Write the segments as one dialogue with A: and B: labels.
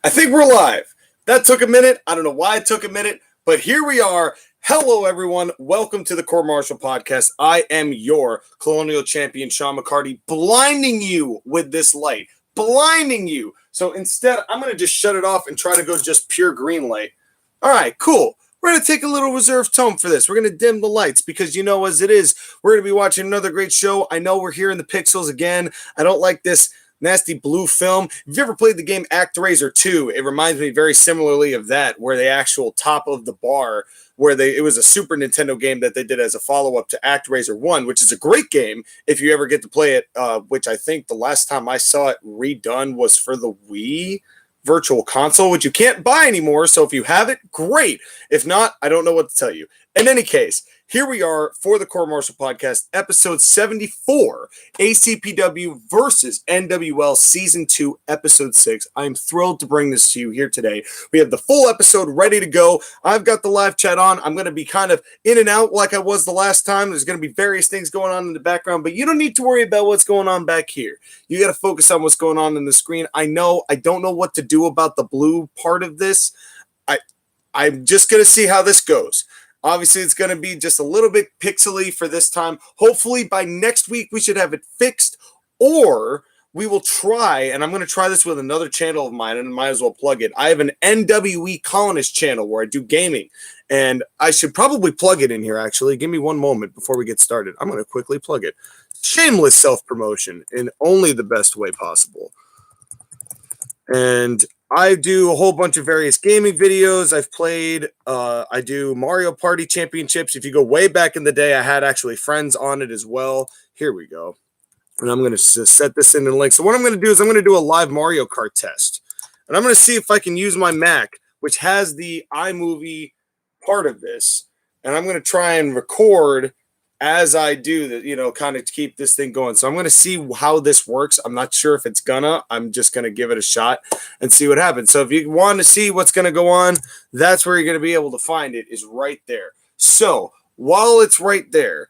A: I think we're live. That took a minute. I don't know why it took a minute, but here we are. Hello, everyone. Welcome to the Court Martial Podcast. I am your Colonial champion, Sean McCarty, blinding you with this light. Blinding you. So instead, I'm going to just shut it off and try to go just pure green light. All right, cool. We're going to take a little reserved tone for this. We're going to dim the lights because, you know, as it is, we're going to be watching another great show. I know we're here in the pixels again. I don't like this nasty blue film. If you ever played the game ActRaiser 2, it reminds me very similarly of that, where the actual top of the bar, where it was a Super Nintendo game that they did as a follow-up to ActRaiser 1, which is a great game if you ever get to play it, which I think the last time I saw it redone was for the Wii Virtual Console, which you can't buy anymore. So if you have it, great. If not, I don't know what to tell you. In any case, here we are for the Court Martial Podcast, episode 74, Acpw versus NWL Season 2, episode 6. I'm thrilled to bring this to you here today. We have the full episode ready to go. I've got the live chat on. I'm going to be kind of in and out like I was the last time. There's going to be various things going on in the background, but you don't need to worry about what's going on back here. You got to focus on what's going on in the screen. I don't know what to do about the blue part of this. I'm just going to see how this goes. Obviously, it's going to be just a little bit pixely for this time. Hopefully, by next week, we should have it fixed, or we will try, and I'm going to try this with another channel of mine, and I might as well plug it. I have an NWE Colonist channel where I do gaming, and I should probably plug it in here, actually. Give me one moment before we get started. I'm going to quickly plug it. Shameless self-promotion in only the best way possible. And I do a whole bunch of various gaming videos. I've played, I do Mario Party Championships. If you go way back in the day, I had actually friends on it as well. Here we go. And I'm going to set this in the link. So what I'm going to do is I'm going to do a live Mario Kart test. And I'm going to see if I can use my Mac, which has the iMovie part of this. And I'm going to try and record as I do that, you know, kind of to keep this thing going. So I'm going to see how this works. I'm not sure if it's I'm just going to give it a shot and see what happens. So if you want to see what's going to go on, that's where you're going to be able to find it, is right there. So while it's right there,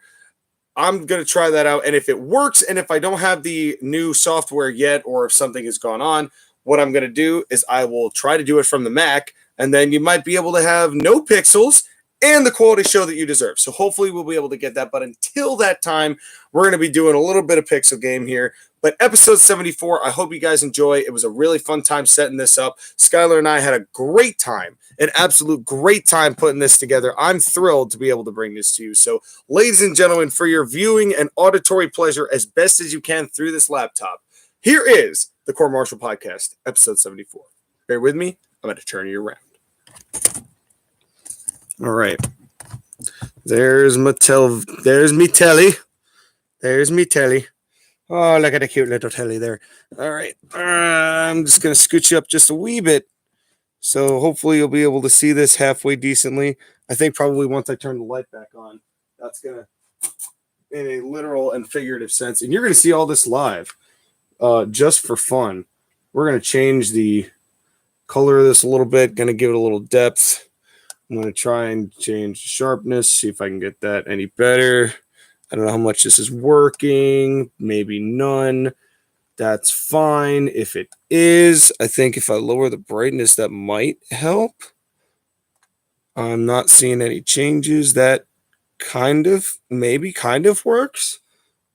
A: I'm going to try that out. And if it works, and if I don't have the new software yet, or if something has gone on, what I'm going to do is I will try to do it from the Mac, and then you might be able to have no pixels and the quality show that you deserve. So hopefully we'll be able to get that. But until that time, we're going to be doing a little bit of pixel game here. But episode 74, I hope you guys enjoy. It was a really fun time setting this up. Skylar and I had a great time, an absolute great time putting this together. I'm thrilled to be able to bring this to you. So ladies and gentlemen, for your viewing and auditory pleasure as best as you can through this laptop, here is the Court Martial Podcast, episode 74. Bear with me. I'm going to turn you around. All right. There's my telly. There's me telly. Oh, look at the cute little telly there. All right. I'm just going to scoot you up just a wee bit. So hopefully you'll be able to see this halfway decently. I think probably once I turn the light back on, that's going to, in a literal and figurative sense. And you're going to see all this live just for fun. We're going to change the color of this a little bit. Going to give it a little depth. I'm going to try and change the sharpness, see if I can get that any better. I don't know how much this is working. Maybe none. That's fine. If it is, I think if I lower the brightness, that might help. I'm not seeing any changes. That kind of works.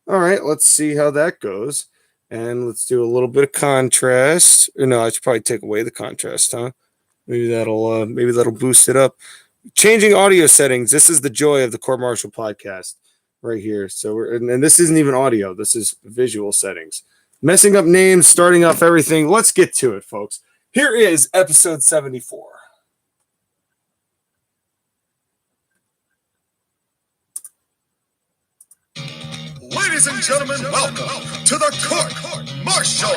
A: All right, let's see how that goes. And let's do a little bit of contrast. Or no, I should probably take away the contrast, huh? Maybe that'll boost it up. Changing audio settings. This is the joy of the Court Martial Podcast right here. So and this isn't even audio. This is visual settings. Messing up names, starting off everything. Let's get to it, folks. Here is episode 74.
B: Ladies and gentlemen, welcome to the Court Martial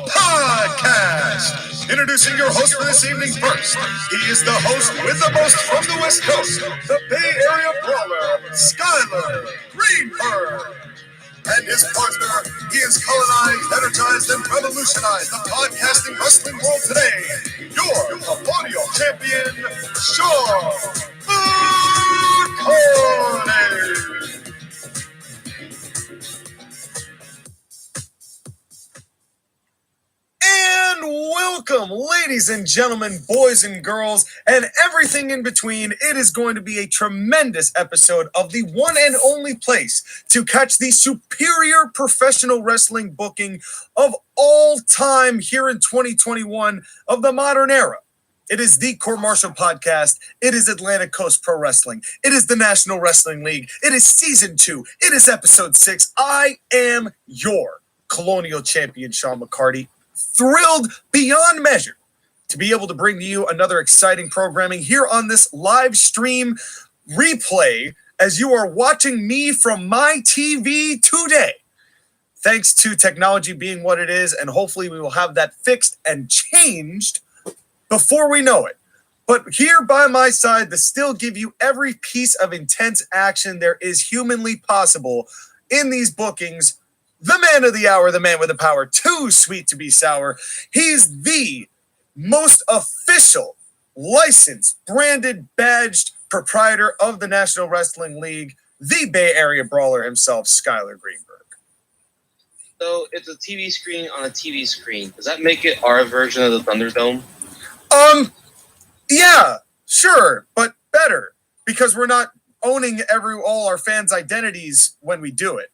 B: Podcast. Introducing your host for this evening first. He is the host with the most from the West Coast, the Bay Area Brawler, Skylar Greenberg. And his partner, he has colonized, energized, and revolutionized the podcasting wrestling world today. Your Colonial champion, Sean McCarty. And
A: Welcome, ladies and gentlemen, boys and girls, and everything in between. It is going to be a tremendous episode of the one and only place to catch the superior professional wrestling booking of all time here in 2021 of the modern era. It is the Court Martial Podcast. It is Atlantic Coast Pro Wrestling. It is the National Wrestling League. It is Season 2. It is Episode 6. I am your Colonial Champion, Sean McCarty. Thrilled beyond measure to be able to bring to you another exciting programming here on this live stream replay as you are watching me from my TV today. Thanks to technology being what it is, and hopefully we will have that fixed and changed before we know it. But here by my side to still give you every piece of intense action there is humanly possible in these bookings, the man of the hour, the man with the power, too sweet to be sour. He's the most official, licensed, branded, badged proprietor of the National Wrestling League, the Bay Area Brawler himself, Skylar Greenberg.
C: So it's a TV screen on a TV screen. Does that make it our version of the Thunderdome?
A: Yeah, sure, but better, because we're not owning all our fans' identities when we do it.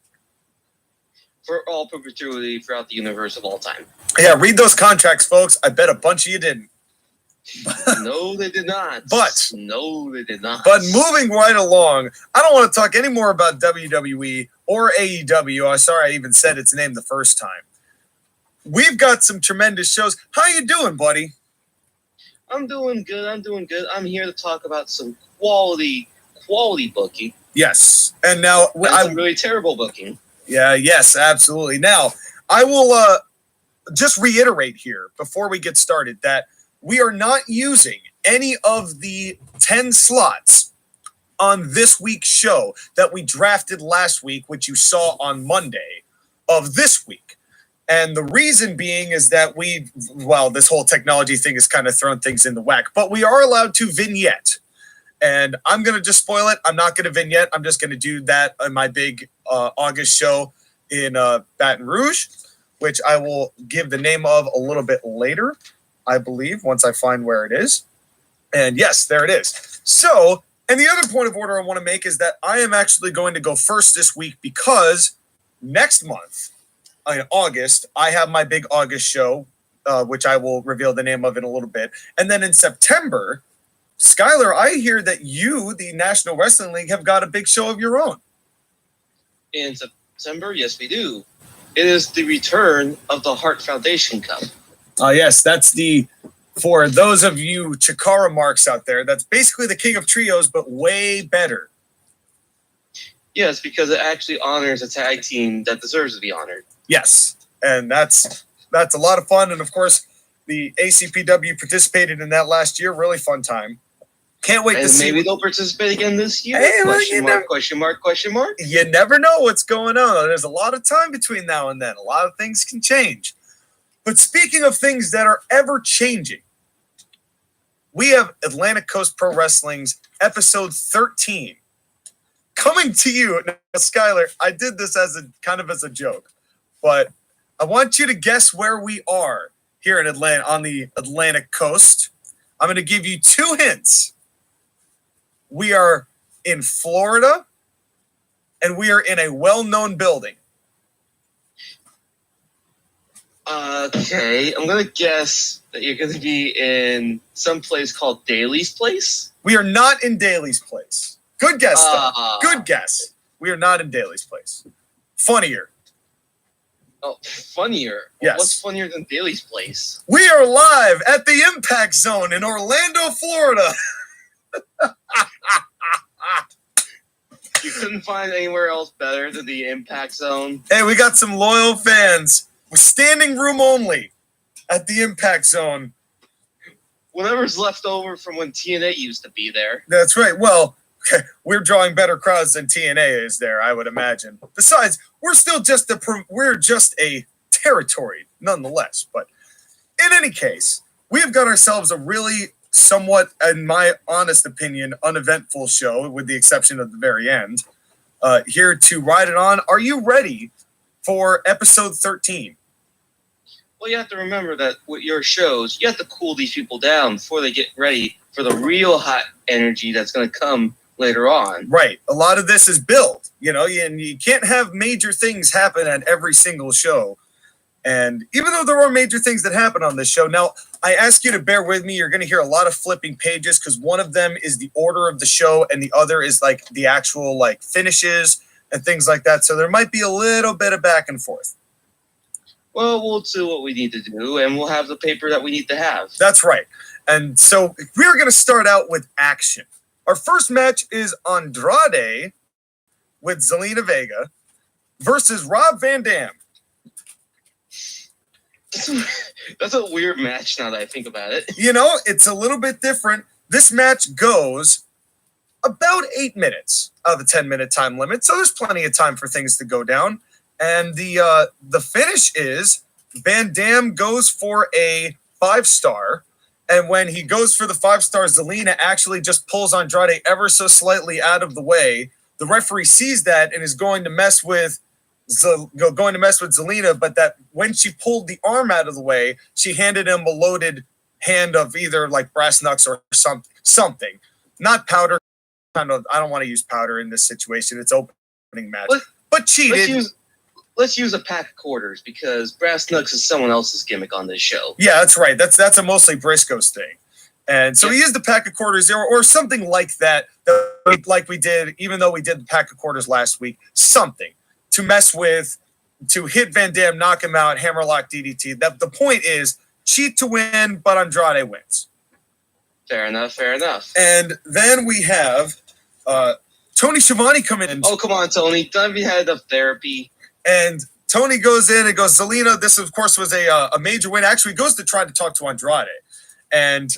C: For all perpetuity throughout the universe of all time.
A: Yeah, read those contracts, folks. I bet a bunch of you didn't.
C: No, they did not. No, they did not.
A: But moving right along, I don't want to talk any more about WWE or AEW. I'm sorry I even said its name the first time. We've got some tremendous shows. How you doing, buddy?
C: I'm doing good. I'm here to talk about some quality booking.
A: Yes. And now
C: some really terrible booking.
A: Yeah, yes, absolutely. Now, I will just reiterate here before we get started that we are not using any of the 10 slots on this week's show that we drafted last week, which you saw on Monday of this week. And the reason being is that this whole technology thing has kind of thrown things in the whack, but we are allowed to vignette. And I'm going to just spoil it. I'm not going to vignette. I'm just going to do that on my big August show in Baton Rouge, which I will give the name of a little bit later, I believe, once I find where it is. And yes, there it is. So, and the other point of order I want to make is that I am actually going to go first this week because next month, in August, I have my big August show, which I will reveal the name of in a little bit. And then in September, Skylar, I hear that you, the National Wrestling League, have got a big show of your own.
C: In September, yes, we do. It is the return of the Hart Foundation Cup.
A: Yes, that's for those of you Chikara marks out there, that's basically the King of Trios, but way better.
C: Yes, because it actually honors a tag team that deserves to be honored.
A: Yes, and that's a lot of fun. And, of course, the ACPW participated in that last year. Really fun time. Can't wait to see.
C: Maybe they'll participate again this year.
A: Hey,
C: question mark.
A: You never know what's going on. There's a lot of time between now and then. A lot of things can change. But speaking of things that are ever changing, we have Atlantic Coast Pro Wrestling's episode 13 coming to you. Now, Skylar, I did this as a joke, but I want you to guess where we are here in Atlanta on the Atlantic Coast. I'm going to give you 2 hints. We are in Florida, and we are in a well-known building.
C: Okay, I'm going to guess that you're going to be in some place called Daly's Place.
A: We are not in Daly's Place. Good guess, though. Good guess. We are not in Daly's Place. Funnier.
C: Oh, funnier?
A: Yes.
C: What's funnier than Daly's Place?
A: We are live at the Impact Zone in Orlando, Florida.
C: You couldn't find anywhere else better than the Impact Zone?
A: Hey, we got some loyal fans. We're standing room only at the Impact Zone.
C: Whatever's left over from when TNA used to be there.
A: That's right. Well, we're drawing better crowds than TNA is there, I would imagine. Besides, we're just a territory nonetheless. But in any case, we've got ourselves a really somewhat, in my honest opinion, uneventful show, with the exception of the very end. Here to ride it on. Are you ready for episode 13?
C: Well, you have to remember that with your shows, you have to cool these people down before they get ready for the real hot energy that's going to come later on.
A: Right. A lot of this is built, and you can't have major things happen at every single show. And even though there are major things that happen on this show, now I ask you to bear with me. You're going to hear a lot of flipping pages because one of them is the order of the show and the other is like the actual like finishes and things like that. So there might be a little bit of back and forth.
C: Well, we'll do what we need to do, and we'll have the paper that we need to have.
A: That's right. And so we're going to start out with action. Our first match is Andrade with Zelina Vega versus Rob Van Dam.
C: That's a weird match now that I think about it.
A: It's a little bit different. This match goes about 8 minutes out of the 10-minute time limit, so there's plenty of time for things to go down. And the finish is Van Dam goes for a 5-star, and when he goes for the 5-star, Zelina actually just pulls Andrade ever so slightly out of the way. The referee sees that and is going to mess with Zelina, but that when she pulled the arm out of the way, she handed him a loaded hand of either like brass knucks or something. Not powder. I don't want to use powder in this situation. It's opening match. But cheated.
C: Let's use a pack of quarters because brass knucks is someone else's gimmick on this show.
A: Yeah, that's right. That's a mostly Briscoe's thing. And so he used the pack of quarters or something like that, like we did, even though we did the pack of quarters last week, something to mess with, to hit Van Dam, knock him out, hammerlock DDT. The point is cheat to win, but Andrade wins.
C: Fair enough.
A: And then we have Tony Schiavone come in.
C: Oh, come on, Tony. Have you had enough therapy?
A: And Tony goes in and goes, Zelina, this, of course, was a major win. Actually, he goes to try to talk to Andrade. And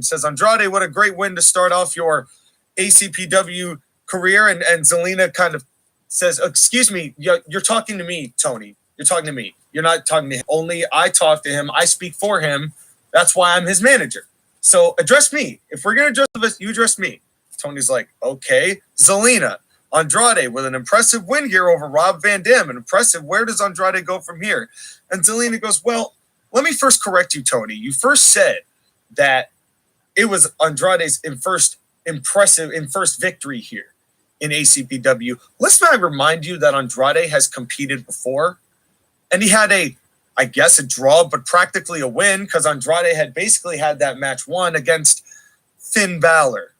A: says, Andrade, what a great win to start off your ACPW career. And Zelina kind of says, excuse me, you're talking to me, Tony. You're talking to me. You're not talking to him. Only I talk to him. I speak for him. That's why I'm his manager. So address me. If we're going to address this, you address me. Tony's like, okay. Zelina, Andrade with an impressive win here over Rob Van Dam. An impressive. Where does Andrade go from here? And Zelina goes, well, let me first correct you, Tony. You first said that it was Andrade's first victory here in ACPW. Let's not remind you that Andrade has competed before, and he had a draw, but practically a win because Andrade had basically had that match won against Finn Balor.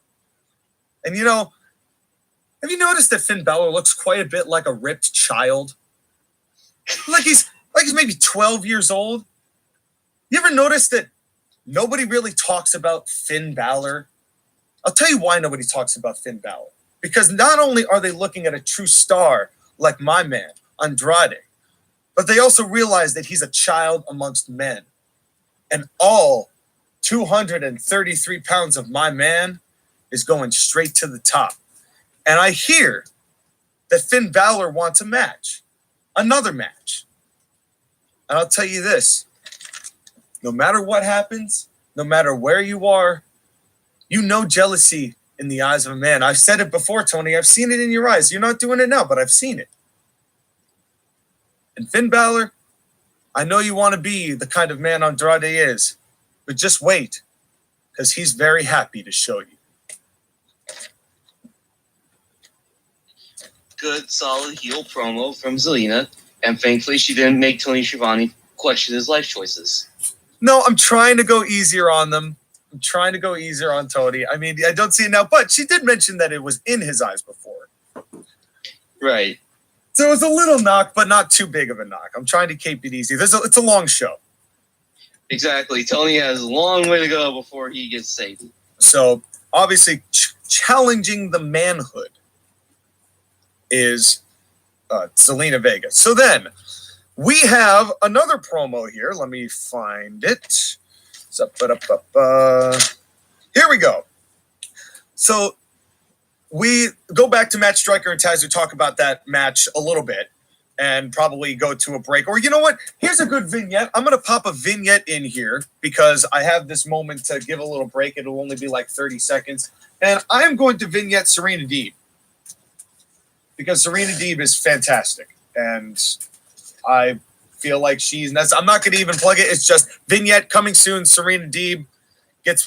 A: And have you noticed that Finn Balor looks quite a bit like a ripped child? Like he's maybe 12 years old. You ever notice that nobody really talks about Finn Balor? I'll tell you why nobody talks about Finn Balor. Because not only are they looking at a true star like my man, Andrade, but they also realize that he's a child amongst men. And all 233 pounds of my man is going straight to the top. And I hear that Finn Balor wants a match, another match. And I'll tell you this, no matter what happens, no matter where you are, jealousy in the eyes of a man. I've said it before, Tony. I've seen it in your eyes. You're not doing it now, but I've seen it. And Finn Balor, I know you want to be the kind of man Andrade is, but just wait, because he's very happy to show you.
C: Good, solid heel promo from Zelina, and thankfully she didn't make Tony Schiavone question his life choices.
A: No, I'm trying to go easier on them. I'm trying to go easier on Tony. I mean, I don't see it now, but she did mention that it was in his eyes before.
C: Right.
A: So it was a little knock, but not too big of a knock. I'm trying to keep it easy. It's a long show.
C: Exactly. Tony has a long way to go before he gets saved.
A: So obviously challenging the manhood is Zelina Vega. So then we have another promo here. Let me find it. Here we go. So we go back to Matt Striker and Taz to talk about that match a little bit and probably go to a break. Or you know what? Here's a good vignette. I'm going to pop a vignette in here because I have this moment to give a little break. It'll only be like 30 seconds. And I'm going to vignette Serena Deeb because Serena Deeb is fantastic. And I feel like I'm not going to even plug it. It's just vignette coming soon. Serena Deeb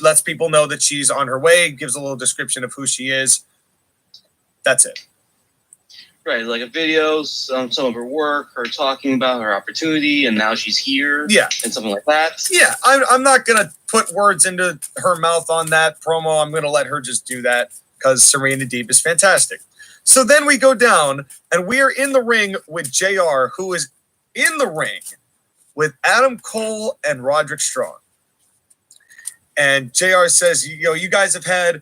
A: lets people know that she's on her way, gives a little description of who she is. That's it.
C: Right, like a video, some of her work, her talking about her opportunity, and now she's here.
A: Yeah.
C: And something like that.
A: Yeah, I'm not going to put words into her mouth on that promo. I'm going to let her just do that because Serena Deeb is fantastic. So then we go down, and we are in the ring with JR, who is in the ring with Adam Cole and Roderick Strong. And JR says, you guys have had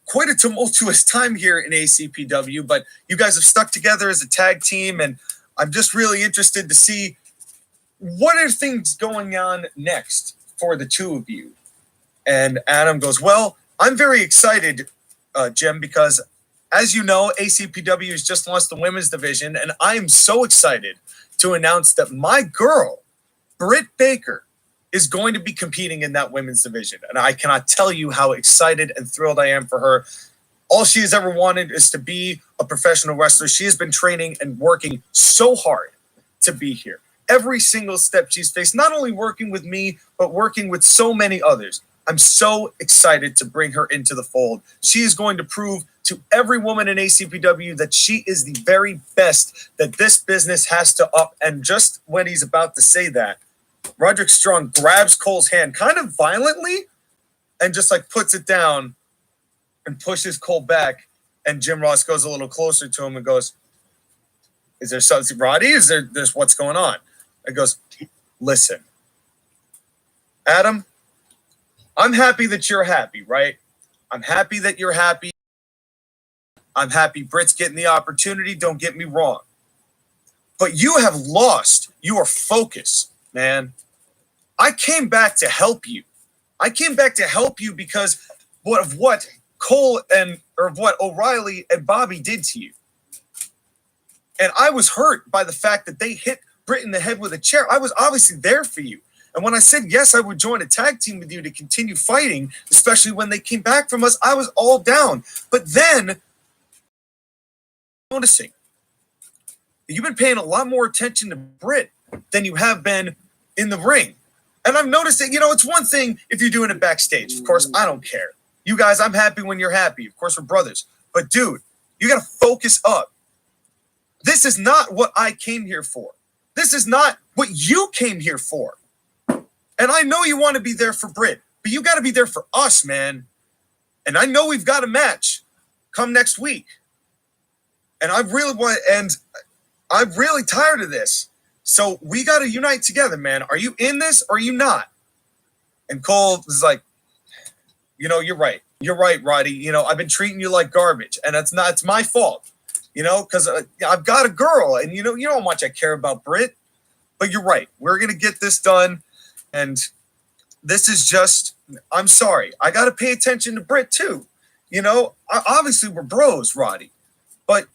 A: quite a tumultuous time here in ACPW, but you guys have stuck together as a tag team, and I'm just really interested to see what are things going on next for the two of you. And Adam goes, well, I'm very excited, Jim, because as you know, ACPW has just launched the women's division, and I am so excited to announce that my girl, Britt Baker, is going to be competing in that women's division. And I cannot tell you how excited and thrilled I am for her. All she has ever wanted is to be a professional wrestler. She has been training and working so hard to be here. Every single step she's faced, not only working with me, but working with so many others. I'm so excited to bring her into the fold. She is going to prove to every woman in ACPW that she is the very best that this business has to up. And just when he's about to say that, Roderick Strong grabs Cole's hand kind of violently and just like puts it down and pushes Cole back. And Jim Ross goes a little closer to him and goes, is there something, Roddy? Is there this? What's going on? And goes, listen, Adam, I'm happy that you're happy, right? I'm happy that you're happy. I'm happy Britt's getting the opportunity. Don't get me wrong. But you have lost your focus, man. I came back to help you. I came back to help you because of what Cole or what O'Reilly and Bobby did to you. And I was hurt by the fact that they hit Britt in the head with a chair. I was obviously there for you. And when I said, yes, I would join a tag team with you to continue fighting, especially when they came back from us, I was all down. But then, noticing, you've been paying a lot more attention to Britt than you have been in the ring. And I've noticed that, it's one thing if you're doing it backstage. Of course, I don't care. You guys, I'm happy when you're happy. Of course, we're brothers. But, dude, you got to focus up. This is not what I came here for. This is not what you came here for. And I know you want to be there for Britt, but you got to be there for us, man. And I know we've got a match come next week. And I'm really tired of this. So we got to unite together, man. Are you in this or are you not? And Cole is like, you're right. You're right, Roddy. I've been treating you like garbage, and it's my fault. Because I've got a girl, and you know how much I care about Britt. But you're right. We're going to get this done. And this is just, I'm sorry. I got to pay attention to Britt, too. Obviously we're bros, Roddy. But,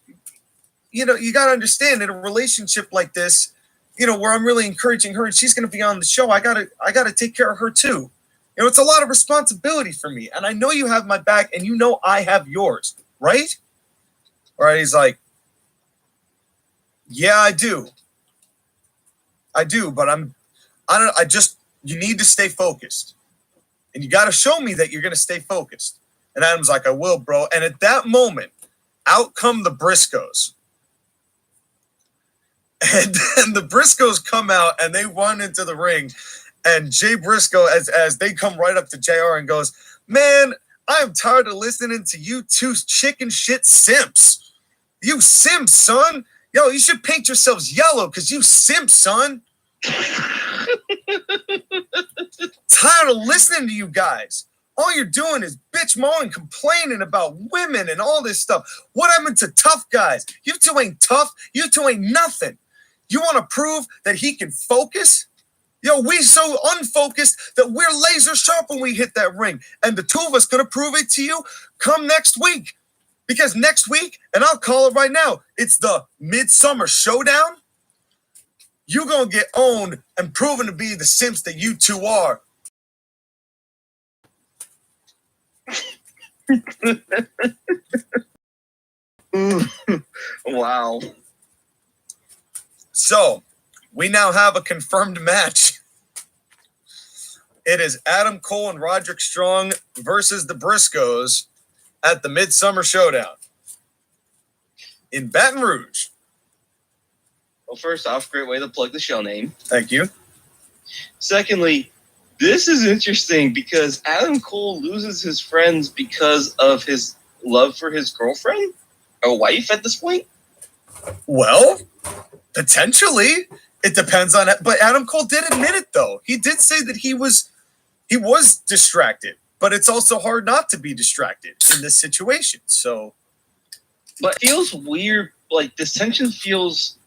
A: you got to understand in a relationship like this, where I'm really encouraging her and she's going to be on the show, I got to take care of her, too. It's a lot of responsibility for me. And I know you have my back, and I have yours, right? All right, he's like, yeah, I do. But you need to stay focused. And you got to show me that you're going to stay focused. And Adam's like, I will, bro. And at that moment, out come the Briscoes. And then the Briscoes come out and they run into the ring. And Jay Briscoe, as they come right up to JR and goes, man, I am tired of listening to you two chicken shit simps. You simps, son. Yo, you should paint yourselves yellow because you simps, son. Tired of listening to you guys. All you're doing is bitch mowing, complaining about women and all this stuff. What happened to tough guys? You two ain't tough. You two ain't nothing. You want to prove that he can focus? Yo, we so unfocused that we're laser sharp when we hit that ring. And the two of us going to prove it to you come next week. Because next week, and I'll call it right now, it's the Midsummer Showdown. You're going to get owned and proven to be the simps that you two are.
C: Wow.
A: So, we now have a confirmed match. It is Adam Cole and Roderick Strong versus the Briscoes at the Midsummer Showdown in Baton Rouge.
C: Well, first off, great way to plug the show name.
A: Thank you.
C: Secondly, this is interesting because Adam Cole loses his friends because of his love for his girlfriend or wife at this point.
A: Well, potentially. It depends on it. But Adam Cole did admit it, though. He did say that he was distracted. But it's also hard not to be distracted in this situation. So,
C: but it feels weird. Like, this tension feels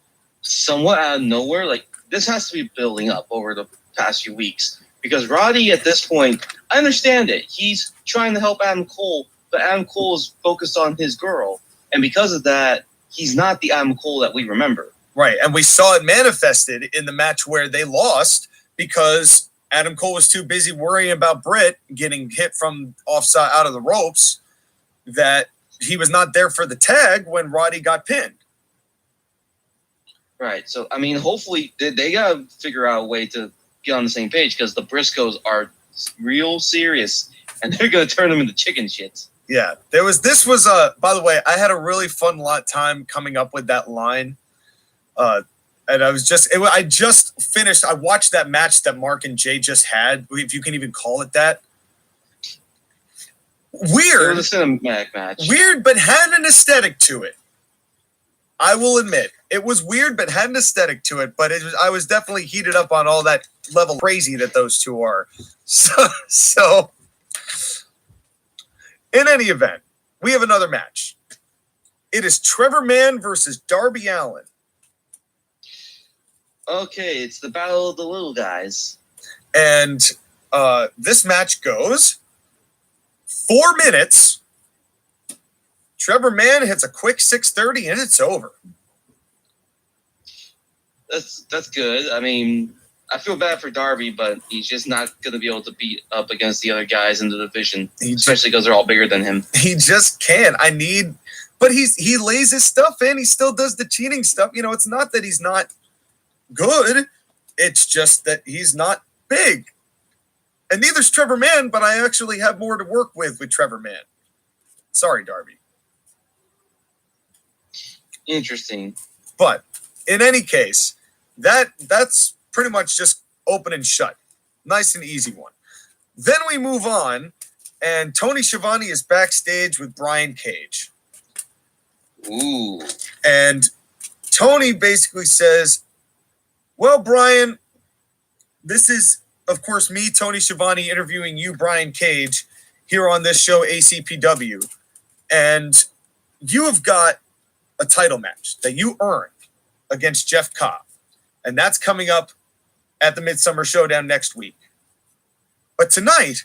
C: somewhat out of nowhere. Like, this has to be building up over the past few weeks. Because Roddy, at this point, I understand it. He's trying to help Adam Cole, but Adam Cole is focused on his girl. And because of that, he's not the Adam Cole that we remember.
A: Right, and we saw it manifested in the match where they lost because Adam Cole was too busy worrying about Britt getting hit from offside out of the ropes that he was not there for the tag when Roddy got pinned.
C: Right, so, I mean, hopefully they got to figure out a way to get on the same page because the Briscoes are real serious and they're going to turn them into chicken shits.
A: Yeah, this was by the way, I had a really fun time coming up with that line. And I just finished. I watched that match that Mark and Jay just had, if you can even call it that. Weird.
C: It was a cinematic match.
A: Weird, but had an aesthetic to it. I will admit. It was weird, but had an aesthetic to it. But I was definitely heated up on all that level crazy that those two are. So in any event, we have another match. It is Trevor Mann versus Darby Allin.
C: Okay, it's the battle of the little guys.
A: And this match goes 4 minutes. Trevor Mann hits a quick 630 and it's over.
C: That's good. I mean, I feel bad for Darby, but he's just not going to be able to beat up against the other guys in the division, especially because they're all bigger than him.
A: He just can't. But he lays his stuff in. He still does the cheating stuff. You know, it's not that he's not good. It's just that he's not big. And neither's Trevor Mann, but I actually have more to work with Trevor Mann. Sorry, Darby.
C: Interesting.
A: But in any case, that's pretty much just open and shut. Nice and easy one. Then we move on, and Tony Schiavone is backstage with Brian Cage.
C: Ooh.
A: And Tony basically says, well, Brian, this is, of course, me, Tony Schiavone, interviewing you, Brian Cage, here on this show, ACPW. And you have got a title match that you earned against Jeff Cobb. And that's coming up at the Midsummer Showdown next week. But tonight,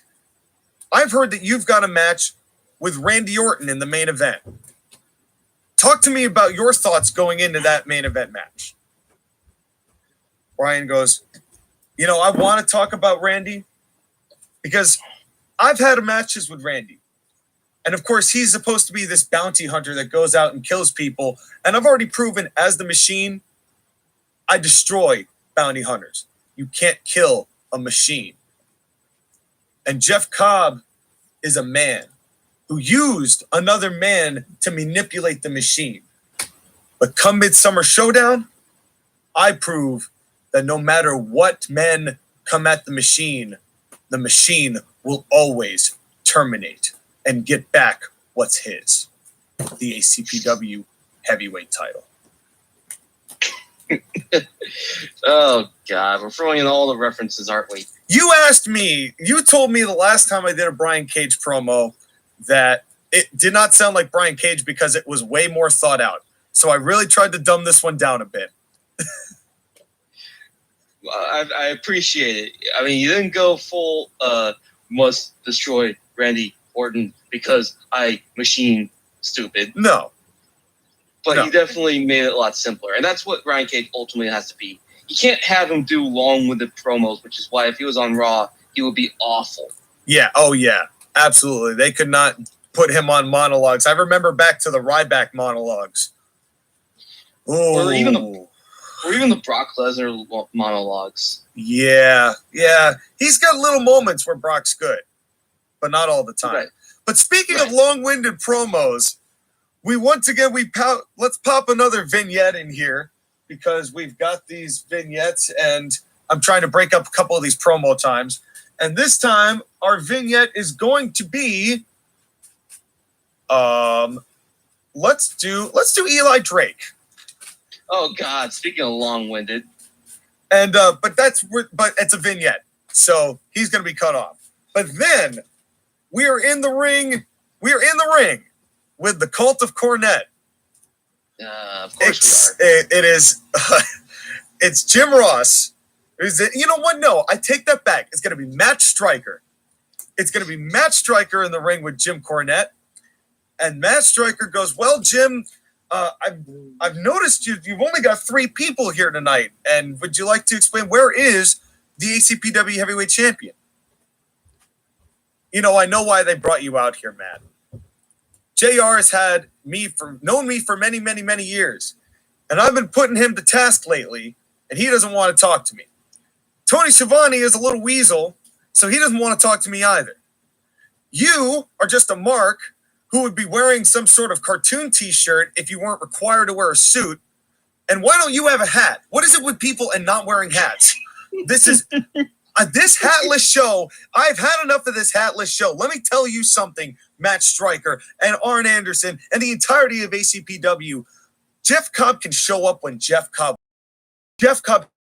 A: I've heard that you've got a match with Randy Orton in the main event. Talk to me about your thoughts going into that main event match. Brian goes, I want to talk about Randy because I've had matches with Randy. And of course, he's supposed to be this bounty hunter that goes out and kills people. And I've already proven as the Machine, I destroy bounty hunters. You can't kill a machine. And Jeff Cobb is a man who used another man to manipulate the machine. But come Midsummer Showdown, I prove that no matter what men come at the machine will always terminate and get back what's his, the ACPW heavyweight title.
C: Oh, God. We're throwing in all the references, aren't we?
A: You told me the last time I did a Brian Cage promo that it did not sound like Brian Cage because it was way more thought out. So I really tried to dumb this one down a bit.
C: I appreciate it. I mean, you didn't go full must destroy Randy Orton because I machine stupid.
A: No.
C: But he definitely made it a lot simpler. And that's what Brian Cage ultimately has to be. You can't have him do long-winded promos, which is why if he was on Raw, he would be awful.
A: Yeah. Oh, yeah. Absolutely. They could not put him on monologues. I remember back to the Ryback monologues.
C: Or even the Or even the Brock Lesnar monologues.
A: Yeah. He's got little moments where Brock's good, but not all the time.
C: Right.
A: But speaking of long-winded promos, let's pop another vignette in here because we've got these vignettes and I'm trying to break up a couple of these promo times. And this time our vignette is going to be let's do Eli Drake.
C: Oh God! Speaking of long-winded,
A: and but it's a vignette, so he's going to be cut off. But then we are in the ring. We are in the ring with the Cult of Cornette.
C: Of course we are.
A: It is. It's Jim Ross. Is it? You know what? No, I take that back. It's going to be Matt Striker. It's going to be Matt Striker in the ring with Jim Cornette, and Matt Striker goes, "Well, Jim." I've noticed you've only got 3 people here tonight, and would you like to explain where is the ACPW Heavyweight Champion? You know, I know why they brought you out here, Matt. JR has known me for many, many, many years, and I've been putting him to task lately, and he doesn't want to talk to me. Tony Schiavone is a little weasel, so he doesn't want to talk to me either. You are just a mark who would be wearing some sort of cartoon t-shirt if you weren't required to wear a suit. And why don't you have a hat? What is it with people and not wearing hats? This is this hatless show. I've had enough of this hatless show. Let me tell you something, Matt Striker and Arn Anderson and the entirety of ACPW. Jeff Cobb can show up when Jeff Cobb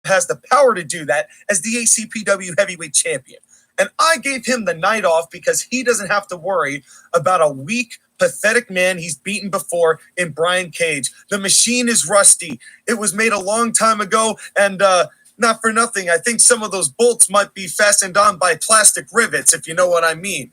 A: has the power to do that as the ACPW Heavyweight Champion. And I gave him the night off because he doesn't have to worry about a weak, pathetic man he's beaten before in Brian Cage. The machine is rusty. It was made a long time ago, and not for nothing, I think some of those bolts might be fastened on by plastic rivets, if you know what I mean.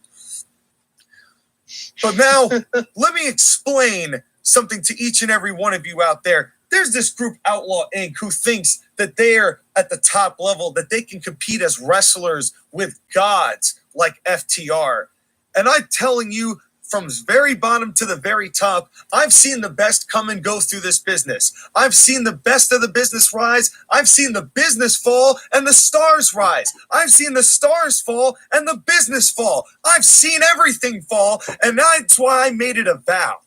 A: But now, let me explain something to each and every one of you out there. There's this group, Outlaw Inc., who thinks that they're at the top level, that they can compete as wrestlers with gods like FTR. And I'm telling you, from the very bottom to the very top, I've seen the best come and go through this business. I've seen the best of the business rise. I've seen the business fall and the stars rise. I've seen the stars fall and the business fall. I've seen everything fall, and that's why I made it a vow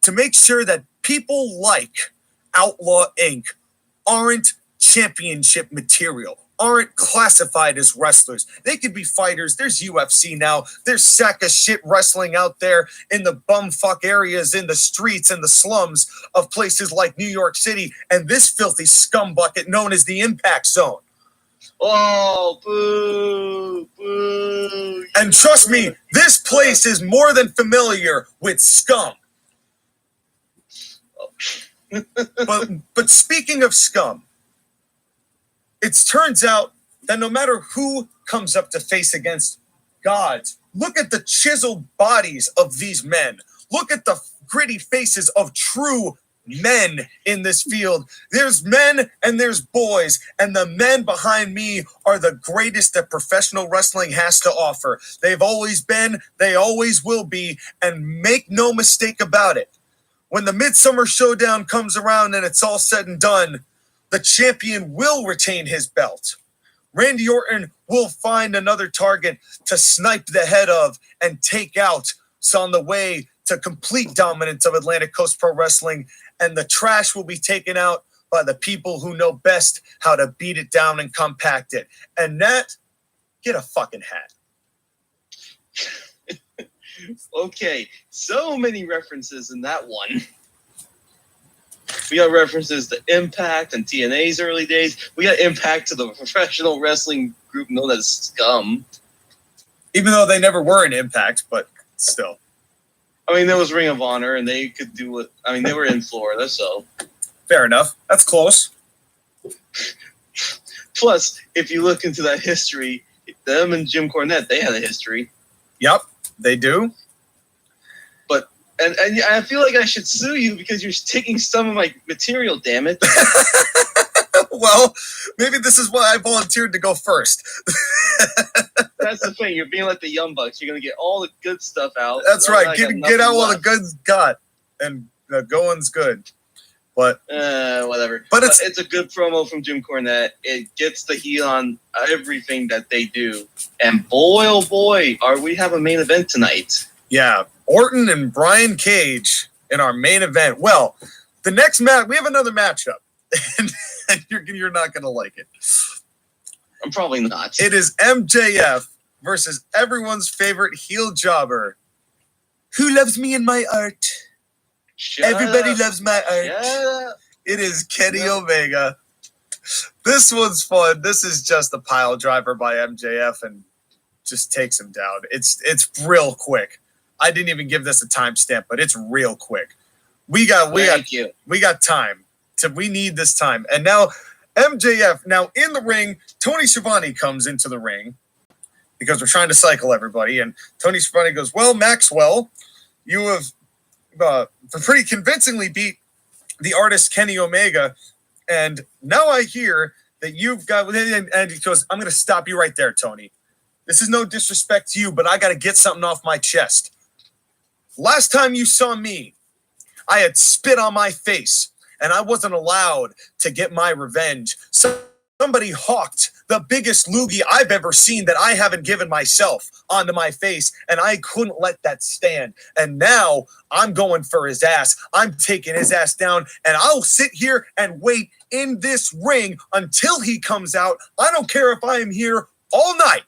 A: to make sure that people like Outlaw Inc. aren't championship material, aren't classified as wrestlers. They could be fighters. There's UFC now. There's sack of shit wrestling out there in the bumfuck areas, in the streets and the slums of places like New York City and this filthy scumbucket known as the Impact Zone.
C: Oh, boo, boo.
A: And trust me, this place is more than familiar with scum. But speaking of scum, it turns out that no matter who comes up to face against gods, look at the chiseled bodies of these men. Look at the gritty faces of true men in this field. There's men and there's boys, and the men behind me are the greatest that professional wrestling has to offer. They've always been, they always will be, and make no mistake about it. When the Midsummer Showdown comes around and it's all said and done, the champion will retain his belt. Randy Orton will find another target to snipe the head of and take out. So on the way to complete dominance of Atlantic Coast Pro Wrestling, and the trash will be taken out by the people who know best how to beat it down and compact it. And that, get a fucking hat.
C: Okay, so many references in that one. We got references to Impact and TNA's early days. We got Impact to the professional wrestling group known as Scum.
A: Even though they never were in Impact, but still.
C: I mean, there was Ring of Honor, and they could do it. I mean, they were in Florida, so.
A: Fair enough. That's close.
C: Plus, if you look into that history, them and Jim Cornette, they had a history.
A: Yep, they do.
C: But and I feel like I should sue you because you're taking some of my material, damn it.
A: Well, maybe this is why I volunteered to go first.
C: That's the thing. You're being like the Young Bucks. You're going to get all the good stuff out.
A: That's right. Get out while the good's got. And the going's good. But
C: whatever.
A: But
C: it's a good promo from Jim Cornette. It gets the heat on everything that they do. And boy, oh boy, we have a main event tonight.
A: Yeah, Orton and Brian Cage in our main event. Well, the next match, we have another matchup, and you're not going to like it.
C: I'm probably not.
A: It is MJF versus everyone's favorite heel jobber. Who loves me and my art? Everybody loves my art.
C: Yeah.
A: It is Kenny Omega. This one's fun. This is just a pile driver by MJF and just takes him down. It's real quick. I didn't even give this a timestamp, but it's real quick. We got time. We need this time. And now MJF, now in the ring, Tony Schiavone comes into the ring because we're trying to cycle everybody. And Tony Schiavone goes, well, Maxwell, you have pretty convincingly beat the artist Kenny Omega. And now I hear that you've got, and he goes, I'm going to stop you right there, Tony. This is no disrespect to you, but I got to get something off my chest. Last time you saw me, I had spit on my face, and I wasn't allowed to get my revenge. Somebody hawked the biggest loogie I've ever seen that I haven't given myself onto my face, and I couldn't let that stand. And now I'm going for his ass. I'm taking his ass down, and I'll sit here and wait in this ring until he comes out. I don't care if I am here all night.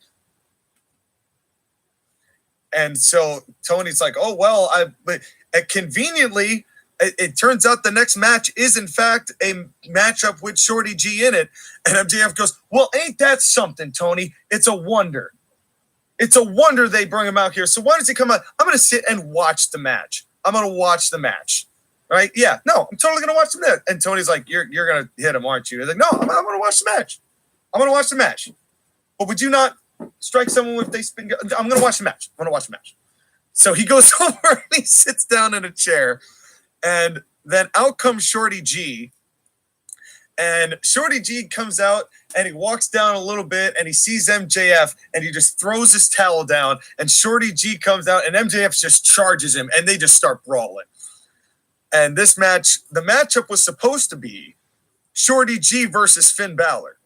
A: And so Tony's like, oh, well, but conveniently, it turns out the next match is, in fact, a matchup with Shorty G in it. And MJF goes, well, ain't that something, Tony? It's a wonder. It's a wonder they bring him out here. So why does he come out? I'm going to sit and watch the match. I'm going to watch the match. Right? Yeah. No, I'm totally going to watch the match. And Tony's like, you're going to hit him, aren't you? He's like, no, I'm going to watch the match. I'm going to watch the match. But would you not strike someone if they spin? I'm going to watch the match. I'm going to watch the match. So he goes over and he sits down in a chair. And then out comes Shorty G. And Shorty G comes out and he walks down a little bit and he sees MJF and he just throws his towel down. And Shorty G comes out and MJF just charges him and they just start brawling. And this match, the matchup was supposed to be Shorty G versus Finn Balor.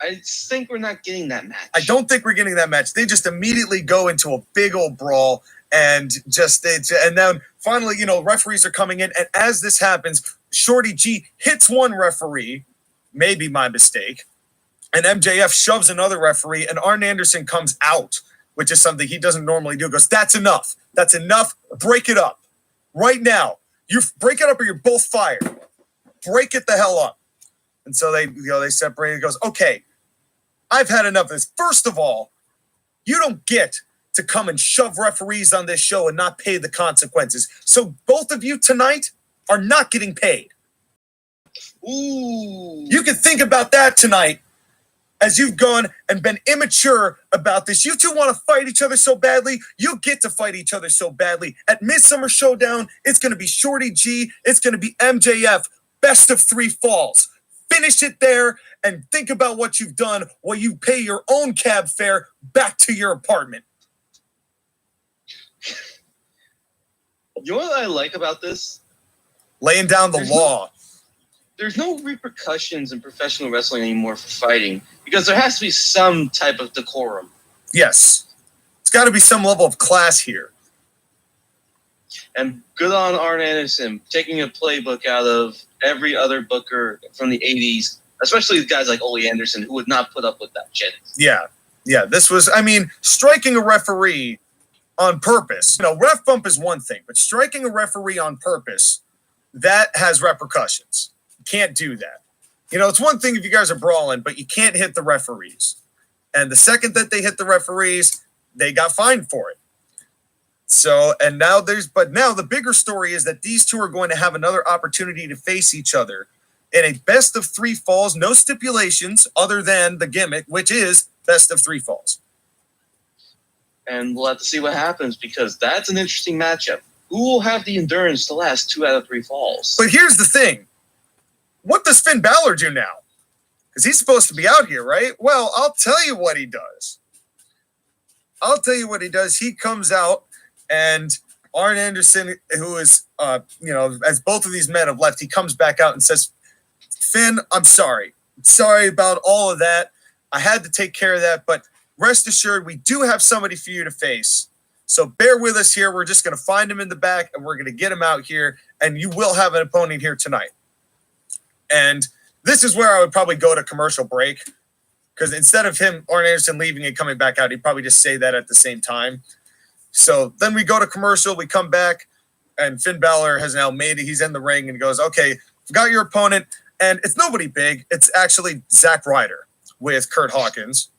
C: I think we're not getting that match.
A: I don't think we're getting that match. They just immediately go into a big old brawl. And then finally, referees are coming in. And as this happens, Shorty G hits one referee, maybe my mistake. And MJF shoves another referee. And Arn Anderson comes out, which is something he doesn't normally do. Goes, that's enough. That's enough. Break it up right now. You break it up or you're both fired. Break it the hell up. And so they separate. He goes, okay, I've had enough of this. First of all, you don't get to come and shove referees on this show and not pay the consequences. So both of you tonight are not getting paid.
C: Ooh.
A: You can think about that tonight as you've gone and been immature about this. You two want to fight each other so badly. You get to fight each other so badly. At Midsummer Showdown, it's going to be Shorty G. It's going to be MJF. Best of 3 falls. Finish it there and think about what you've done while you pay your own cab fare back to your apartment.
C: You know what I like about this?
A: Laying down the law.
C: There's no repercussions in professional wrestling anymore for fighting because there has to be some type of decorum.
A: Yes. It's got to be some level of class here.
C: And good on Arn Anderson taking a playbook out of every other booker from the 80s, especially guys like Ole Anderson who would not put up with that shit.
A: Yeah. Yeah. This was, striking a referee on purpose. Ref bump is one thing, but striking a referee on purpose, that has repercussions. You can't do that. It's one thing if you guys are brawling, but you can't hit the referees. And the second that they hit the referees, they got fined for it. So, now the bigger story is that these two are going to have another opportunity to face each other in a best of 3 falls, no stipulations other than the gimmick, which is best of 3 falls.
C: And we'll have to see what happens because that's an interesting matchup. Who will have the endurance to last 2 out of 3 falls?
A: But here's the thing. What does Finn Balor do now? Because he's supposed to be out here, right? Well, I'll tell you what he does. He comes out and Arn Anderson, who is, as both of these men have left, he comes back out and says, Finn, I'm sorry. Sorry about all of that. I had to take care of that, but rest assured, we do have somebody for you to face. So bear with us here. We're just going to find him in the back, and we're going to get him out here, and you will have an opponent here tonight. And this is where I would probably go to commercial break, because instead of Arn Anderson leaving and coming back out, he'd probably just say that at the same time. So then we go to commercial, we come back, and Finn Balor has now made it. He's in the ring, and he goes, okay, got your opponent, and it's nobody big. It's actually Zack Ryder with Curt Hawkins.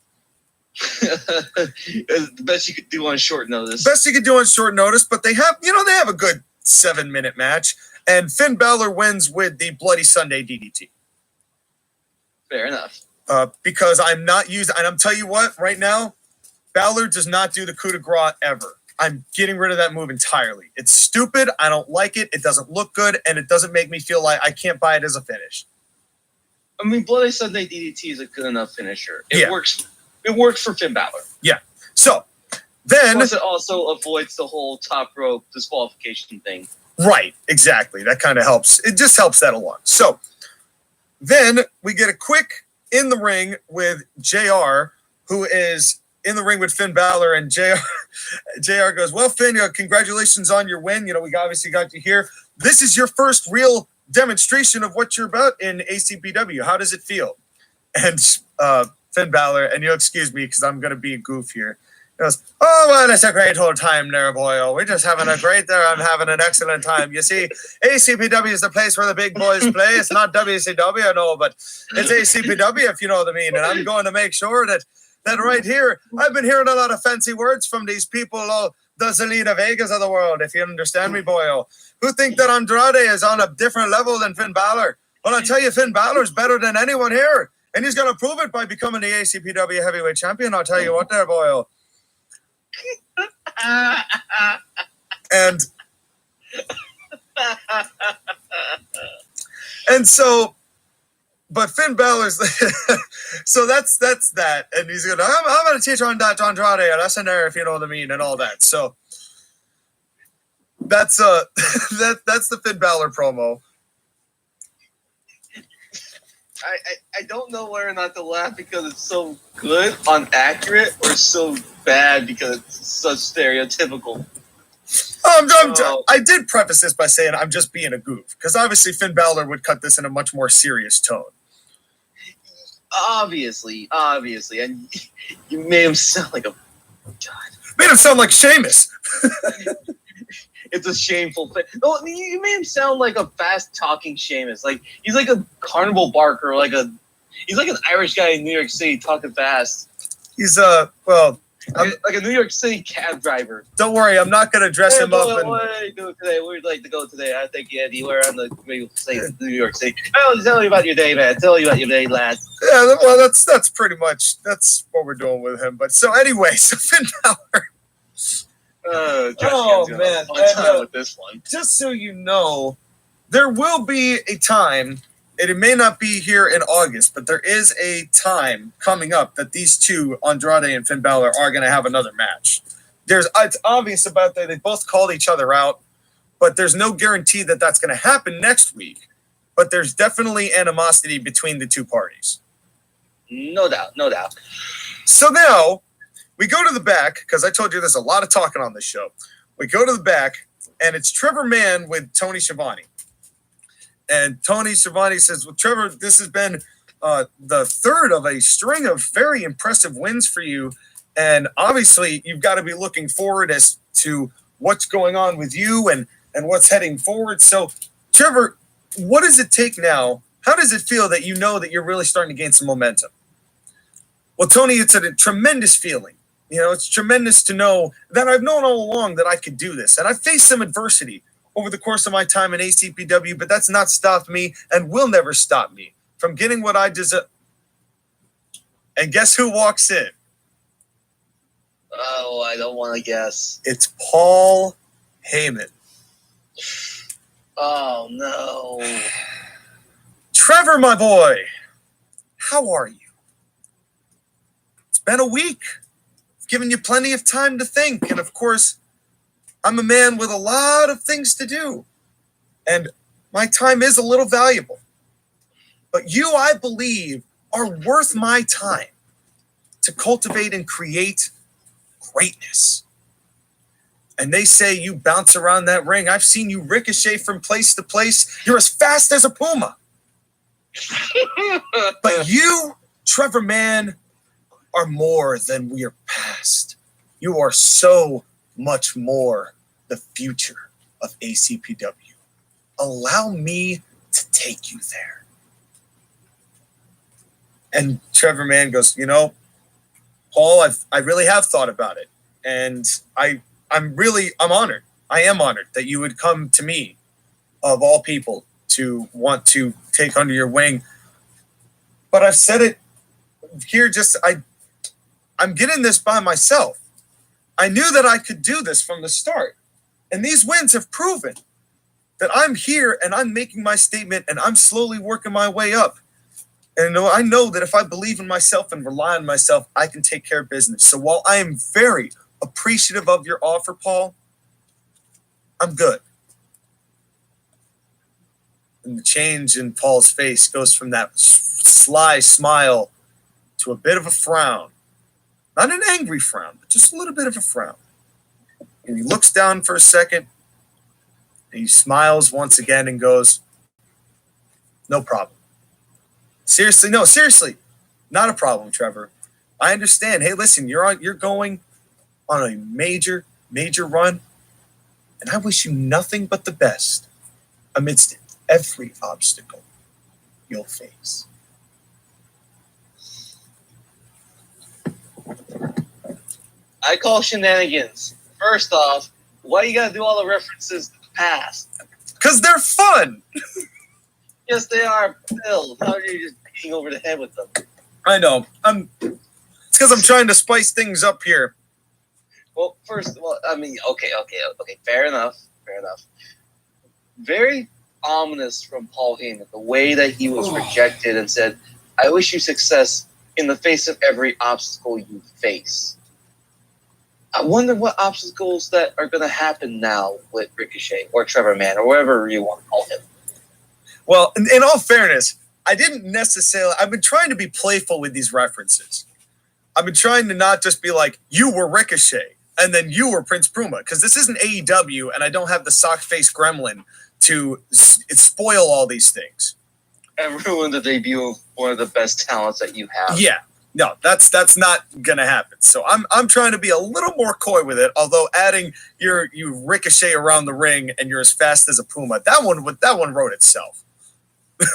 C: The best you could do on short notice.
A: Best you could do on short notice, but they have a good 7-minute match, and Finn Balor wins with the Bloody Sunday DDT.
C: Fair enough.
A: Because I'm not using, and I'm telling you what, right now, Balor does not do the coup de grace ever. I'm getting rid of that move entirely. It's stupid. I don't like it. It doesn't look good, and it doesn't make me feel like I can't buy it as a finish.
C: I mean, Bloody Sunday DDT is a good enough finisher. It works. It works for Finn Balor.
A: Yeah. So then,
C: plus it also avoids the whole top rope disqualification thing.
A: Right. Exactly. That kind of helps. It just helps that along. So then we get a quick in the ring with JR, who is in the ring with Finn Balor, and JR goes, well, Finn, congratulations on your win. We obviously got you here. This is your first real demonstration of what you're about in ACPW. How does it feel? And Finn Balor, and you'll excuse me because I'm going to be a goof here. He goes, oh, well, it's a great old time there, boy. Oh, we're just having a great there. I'm having an excellent time. You see, ACPW is the place where the big boys play. It's not WCW, I know, but it's ACPW, if you know what I mean. And I'm going to make sure that right here, I've been hearing a lot of fancy words from these people, the Zelina Vegas of the world, if you understand me, boyo, who think that Andrade is on a different level than Finn Balor. Well, I tell you, Finn Balor's better than anyone here, and he's going to prove it by becoming the ACPW heavyweight champion. I'll tell you what there, boyo. And so, but Finn Balor's so that's that, and he's gonna I'm gonna teach on that Andrade a lesson there, if you know what I mean, and all that. So that's that's the Finn Balor promo.
C: I don't know whether or not to laugh because it's so good on accurate or so bad because it's such stereotypical.
A: I did preface this by saying I'm just being a goof, because obviously Finn Balor would cut this in a much more serious tone.
C: Obviously, and you made him sound like a
A: Made him sound like Sheamus.
C: It's a shameful thing. No, you made him sound like a fast-talking Sheamus. Like he's like a carnival barker, he's like an Irish guy in New York City talking fast.
A: He's
C: like a New York City cab driver.
A: Don't worry, I'm not going to dress him up.
C: What are you doing today? Where would you like to go today? I think anywhere on the New York City. Oh, tell me about your day, man. Tell me about your day, lad.
A: Yeah, well, that's pretty much what we're doing with him. But so anyway, so Finn Balor.
C: Man, time with this one.
A: Just so you know, there will be a time. And it may not be here in August, but there is a time coming up that these two, Andrade and Finn Balor, are going to have another match. It's obvious about that. They both called each other out, but there's no guarantee that that's going to happen next week. But there's definitely animosity between the two parties.
C: No doubt.
A: So now we go to the back, because I told you there's a lot of talking on this show. We go to the back, and it's Trevor Mann with Tony Schiavone. And Tony Schiavone says, well, Trevor, this has been the third of a string of very impressive wins for you. And obviously, you've got to be looking forward as to what's going on with you and what's heading forward. So, Trevor, what does it take now? How does it feel that you know that you're really starting to gain some momentum? Well, Tony, it's a tremendous feeling. It's tremendous to know that I've known all along that I could do this. And I've faced some adversity over the course of my time in ACPW, but that's not stopped me and will never stop me from getting what I deserve. And guess who walks in?
C: Oh, I don't want to guess.
A: It's Paul Heyman.
C: Oh, no.
A: Trevor, my boy, how are you? It's been a week. I've given you plenty of time to think. And, of course, I'm a man with a lot of things to do, and my time is a little valuable. But you, I believe, are worth my time to cultivate and create greatness. And they say you bounce around that ring. I've seen you ricochet from place to place. You're as fast as a puma. But you, Trevor Mann, are more than we are past. You are so much more the future of ACPW. Allow me to take you there. And Trevor Mann goes, you know, Paul, I really have thought about it. And I'm honored. I am honored that you would come to me, of all people, to want to take under your wing. But I've said it here, I'm getting this by myself. I knew that I could do this from the start. And these wins have proven that I'm here and I'm making my statement and I'm slowly working my way up. And I know that if I believe in myself and rely on myself, I can take care of business. So while I am very appreciative of your offer, Paul, I'm good. And the change in Paul's face goes from that sly smile to a bit of a frown. Not an angry frown, but just a little bit of a frown. And he looks down for a second, and he smiles once again and goes, no problem. Seriously, not a problem, Trevor. I understand. Hey, listen, you're going on a major run, and I wish you nothing but the best amidst every obstacle you'll face.
C: I call shenanigans. First off, why you gotta do all the references to the past?
A: Because they're fun.
C: Yes, they are. Bill, how are you just beating over the head with them?
A: I know. It's because I'm trying to spice things up here.
C: Well, first, okay. Fair enough. Very ominous from Paul Heyman, the way that he was rejected and said, I wish you success in the face of every obstacle you face. I wonder what obstacles that are going to happen now with Ricochet or Trevor Mann or whatever you want to call him.
A: Well, in all fairness, I've been trying to be playful with these references. I've been trying to not just be like, you were Ricochet and then you were Prince Puma, because this isn't AEW and I don't have the sock-faced gremlin to spoil all these things.
C: And ruin the debut of one of the best talents that you have.
A: Yeah. No, that's not gonna happen. So I'm trying to be a little more coy with it. Although adding you ricochet around the ring and you're as fast as a puma, that one wrote itself.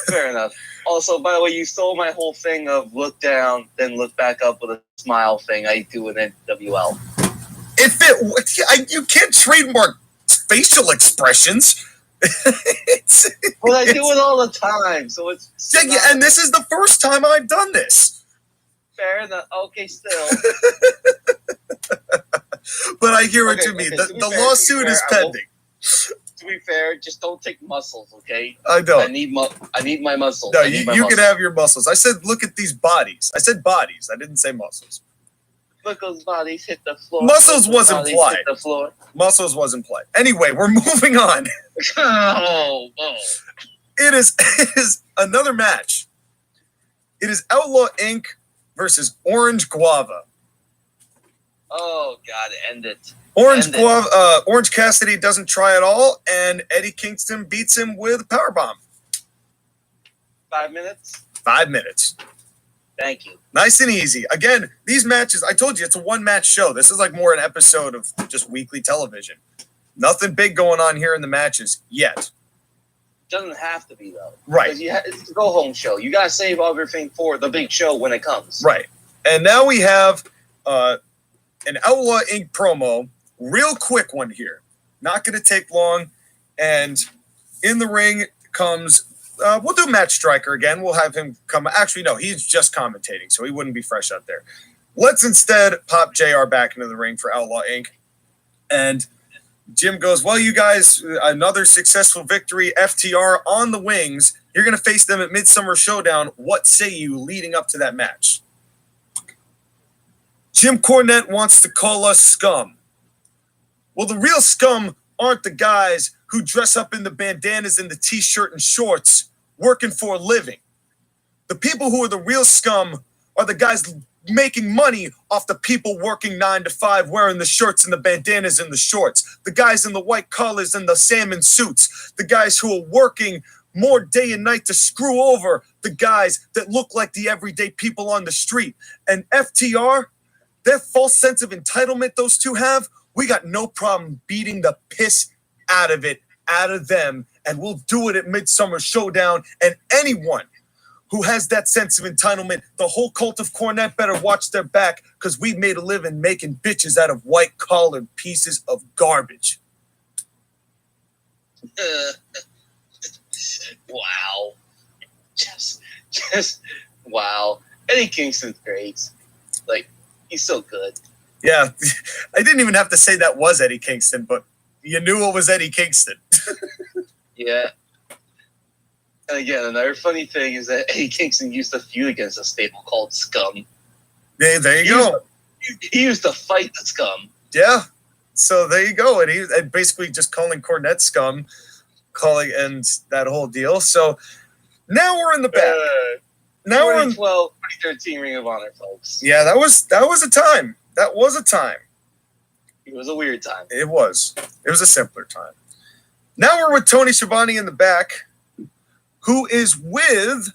C: Fair enough. Also, by the way, you stole my whole thing of look down, then look back up with a smile thing I do in NWL. You can't trademark facial expressions. Well, I do it all the time, so it's
A: and this is the first time I've done this.
C: Fair enough. Okay, still.
A: But I hear what you mean. The lawsuit is pending.
C: To be fair, just don't take muscles, okay?
A: I don't.
C: I need my muscles.
A: No, you can have your muscles. I said, look at these bodies. I said bodies. I didn't say muscles.
C: Look, those bodies hit the floor.
A: Muscles was implied.
C: Hit the floor.
A: Muscles was implied. Anyway, we're moving on.
C: Oh.
A: It is another match. It is Outlaw Inc versus Orange Guava.
C: Oh God, end it.
A: Orange Cassidy doesn't try at all, and Eddie Kingston beats him with a powerbomb.
C: 5 minutes?
A: 5 minutes.
C: Thank you.
A: Nice and easy. Again, these matches, I told you, it's a one-match show. This is like more an episode of just weekly television. Nothing big going on here in the matches yet.
C: Doesn't have to be, though.
A: Right.
C: It's a go-home show. You got to save everything for the big show when it comes.
A: Right. And now we have an Outlaw Inc promo. Real quick one here. Not going to take long. And in the ring comes, we'll do Matt Striker again. We'll have him come. Actually, no, he's just commentating, so he wouldn't be fresh out there. Let's instead pop JR back into the ring for Outlaw Inc. And Jim goes, well, you guys, another successful victory. FTR on the wings. You're going to face them at Midsummer Showdown. What say you leading up to that match? Jim Cornette wants to call us scum. Well, the real scum aren't the guys who dress up in the bandanas and the t-shirt and shorts working for a living. The people who are the real scum are the guys making money off the people working 9 to 5, wearing the shirts and the bandanas and the shorts, the guys in the white collars and the salmon suits, the guys who are working more day and night to screw over the guys that look like the everyday people on the street. And FTR, their false sense of entitlement those two have, we got no problem beating the piss out of them, and we'll do it at Midsummer Showdown. And anyone who has that sense of entitlement, the whole cult of Cornette better watch their back, because we've made a living making bitches out of white-collared pieces of garbage.
C: Wow. Just wow. Eddie Kingston's great. Like, he's so good.
A: Yeah, I didn't even have to say that was Eddie Kingston, but you knew it was Eddie Kingston.
C: Yeah. And again, another funny thing is that Eddie Kingston used to feud against a stable called Scum.
A: There you go.
C: He used to fight the Scum.
A: Yeah. So there you go. And basically just calling Cornette scum, and that whole deal. So now we're in the back. Now
C: 2012, 2013 Ring of Honor, folks.
A: Yeah, that was a time. That was a time.
C: It was a weird time.
A: It was. It was a simpler time. Now we're with Tony Schiavone in the back, who is with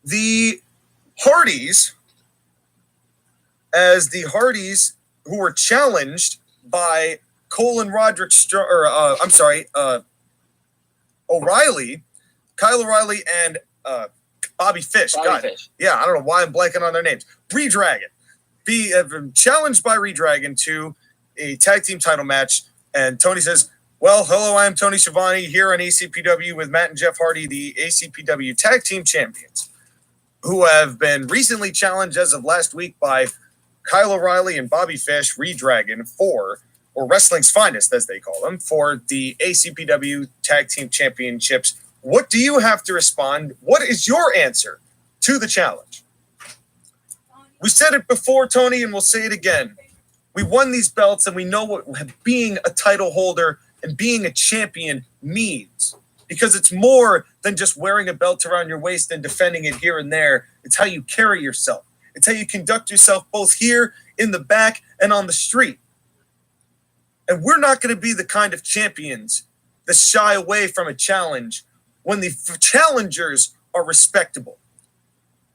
A: the Hardys, as the Hardys who were challenged by O'Reilly, Kyle O'Reilly, and Bobby Fish.
C: Fish.
A: Yeah, I don't know why I'm blanking on their names. Redragon. Been challenged by Redragon to a tag team title match, and Tony says, well, hello, I am Tony Schiavone here on ACPW with Matt and Jeff Hardy, the ACPW tag team champions, who have been recently challenged as of last week by Kyle O'Reilly and Bobby Fish, Redragon, or Wrestling's Finest, as they call them, for the ACPW tag team championships. What do you have to respond? What is your answer to the challenge? We said it before, Tony, and we'll say it again. We won these belts, and we know what being a title holder and being a champion means, because it's more than just wearing a belt around your waist and defending it here and there. It's how you carry yourself. It's how you conduct yourself both here in the back and on the street. And we're not going to be the kind of champions that shy away from a challenge when the challengers are respectable.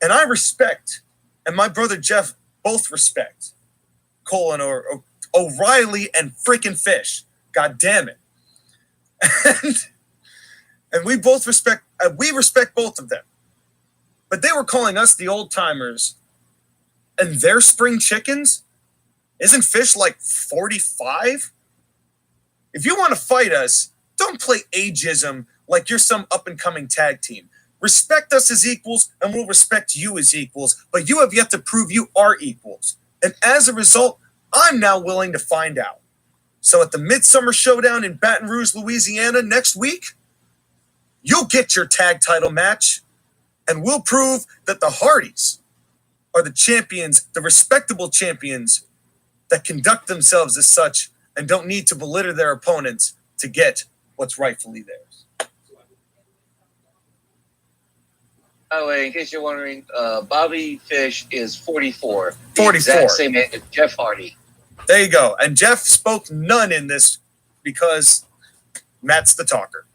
A: And I respect, and my brother Jeff both respect, Colin or O'Reilly and freaking Fish. God damn it. And we both respect, we respect both of them. But they were calling us the old timers and they're spring chickens? Isn't Fish like 45? If you want to fight us, don't play ageism like you're some up-and-coming tag team. Respect us as equals, and we'll respect you as equals, but you have yet to prove you are equals. And as a result, I'm now willing to find out. So at the Midsummer Showdown in Baton Rouge, Louisiana next week, you'll get your tag title match, and we'll prove that the Hardys are the champions, the respectable champions that conduct themselves as such and don't need to belittle their opponents to get what's rightfully theirs.
C: By the way, in case you're wondering, Bobby Fish is 44.
A: 44.
C: The exact same age as Jeff Hardy.
A: There you go. And Jeff spoke none in this because Matt's the talker.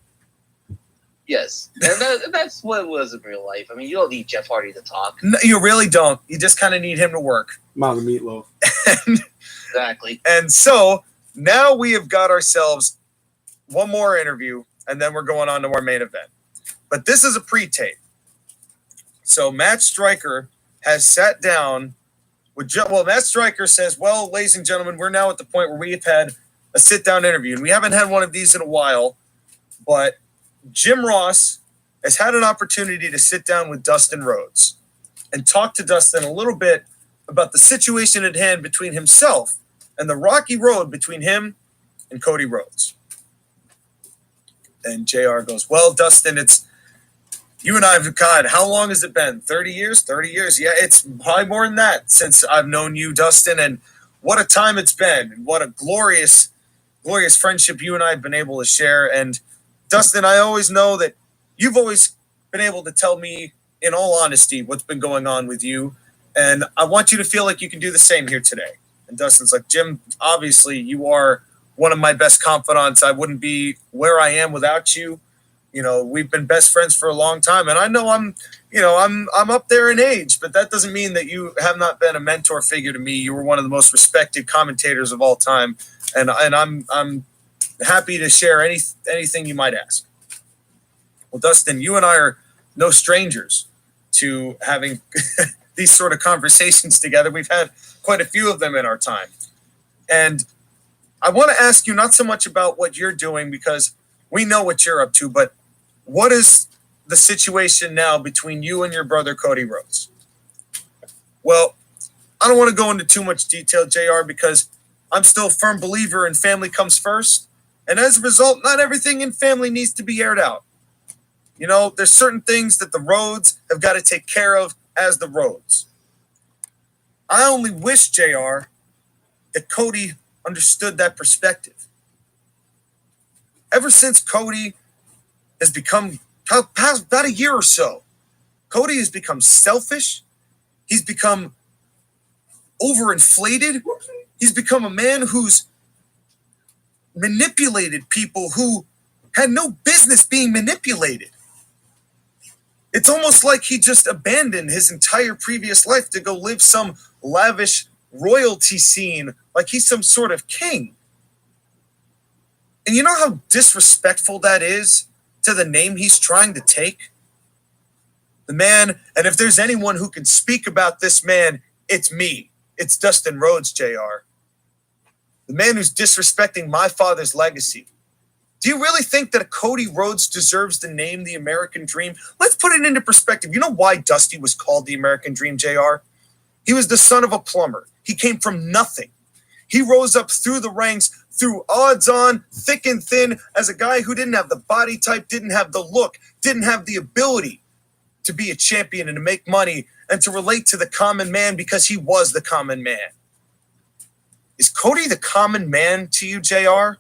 C: Yes. And that's what it was in real life. I mean, you don't need Jeff Hardy to talk.
A: No, you really don't. You just kind of need him to work.
D: Mama Meatloaf.
C: Exactly.
A: And so now we have got ourselves one more interview, and then we're going on to our main event. But this is a pre-tape. So Matt Stryker has sat down with Matt Stryker says, well, ladies and gentlemen, we're now at the point where we have had a sit-down interview. And we haven't had one of these in a while, but Jim Ross has had an opportunity to sit down with Dustin Rhodes and talk to Dustin a little bit about the situation at hand between himself and the rocky road between him and Cody Rhodes. And JR goes, well, Dustin, you and I have, God, how long has it been? 30 years? 30 years. Yeah, it's probably more than that since I've known you, Dustin. And what a time it's been, and what a glorious friendship you and I have been able to share. And Dustin, I always know that you've always been able to tell me in all honesty what's been going on with you, and I want you to feel like you can do the same here today. And Dustin's like, Jim, obviously you are one of my best confidants. I wouldn't be where I am without you. You know, we've been best friends for a long time, and I know I'm up there in age, but that doesn't mean that you have not been a mentor figure to me. You were one of the most respected commentators of all time, and I'm happy to share anything you might ask. Well, Dustin, you and I are no strangers to having these sort of conversations together. We've had quite a few of them in our time, and I want to ask you not so much about what you're doing, because we know what you're up to, but what is the situation now between you and your brother, Cody Rhodes? Well, I don't want to go into too much detail, JR, because I'm still a firm believer in family comes first. And as a result, not everything in family needs to be aired out. You know, there's certain things that the Rhodes have got to take care of as the Rhodes. I only wish, JR, that Cody understood that perspective. Ever since Cody has become, past about a year or so, Cody has become selfish. He's become overinflated. He's become a man who's manipulated people who had no business being manipulated. It's almost like he just abandoned his entire previous life to go live some lavish royalty scene like he's some sort of king. And you know how disrespectful that is to the name he's trying to take? The man, and if there's anyone who can speak about this man, it's me. It's Dustin Rhodes, JR. The man who's disrespecting my father's legacy. Do you really think that a Cody Rhodes deserves the name the American Dream? Let's put it into perspective. You know why Dusty was called the American Dream, JR? He was the son of a plumber. He came from nothing. He rose up through the ranks, through odds on, thick and thin, as a guy who didn't have the body type, didn't have the look, didn't have the ability to be a champion and to make money and to relate to the common man because he was the common man. Is Cody the common man to you, JR?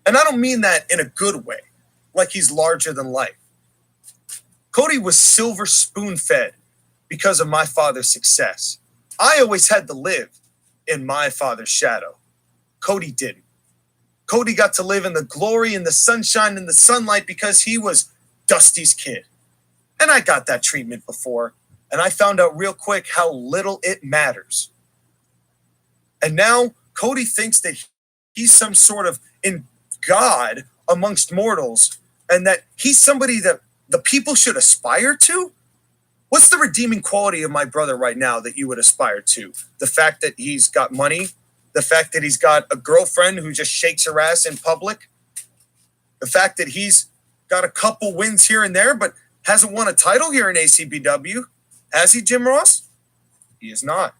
A: And I don't mean that in a good way, like he's larger than life. Cody was silver spoon-fed because of my father's success. I always had to live in my father's shadow. Cody didn't. Cody got to live in the glory and the sunshine and the sunlight because he was Dusty's kid. And I got that treatment before, and I found out real quick how little it matters. And now Cody thinks that he's some sort of God amongst mortals and that he's somebody that the people should aspire to? What's the redeeming quality of my brother right now that you would aspire to? The fact that he's got money? The fact that he's got a girlfriend who just shakes her ass in public? The fact that he's got a couple wins here and there but hasn't won a title here in ACBW? Has he, Jim Ross? He is not.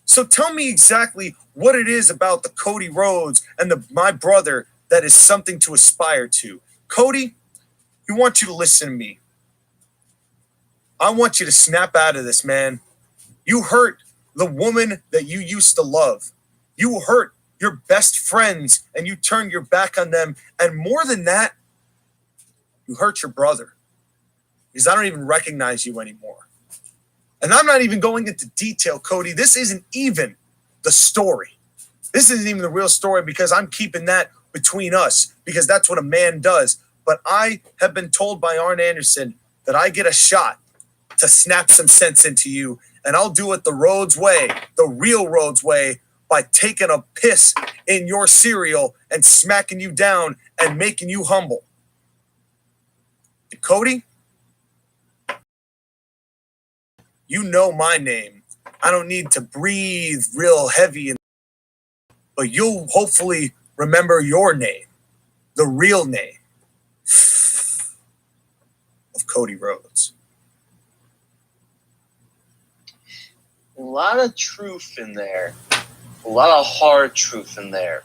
A: So tell me exactly what it is about the Cody Rhodes and my brother that is something to aspire to. Cody, we want you to listen to me. I want you to snap out of this, man. You hurt the woman that you used to love. You hurt your best friends and you turned your back on them. And more than that, you hurt your brother because I don't even recognize you anymore. And I'm not even going into detail, Cody. This isn't even the story. This isn't even the real story because I'm keeping that between us because that's what a man does. But I have been told by Arn Anderson that I get a shot to snap some sense into you, and I'll do it the Rhodes way, the real Rhodes way, by taking a piss in your cereal and smacking you down and making you humble. And Cody, you know my name. I don't need to breathe real heavy, but you'll hopefully remember your name, the real name of Cody Rhodes.
C: A lot of truth in there. A lot of hard truth in there.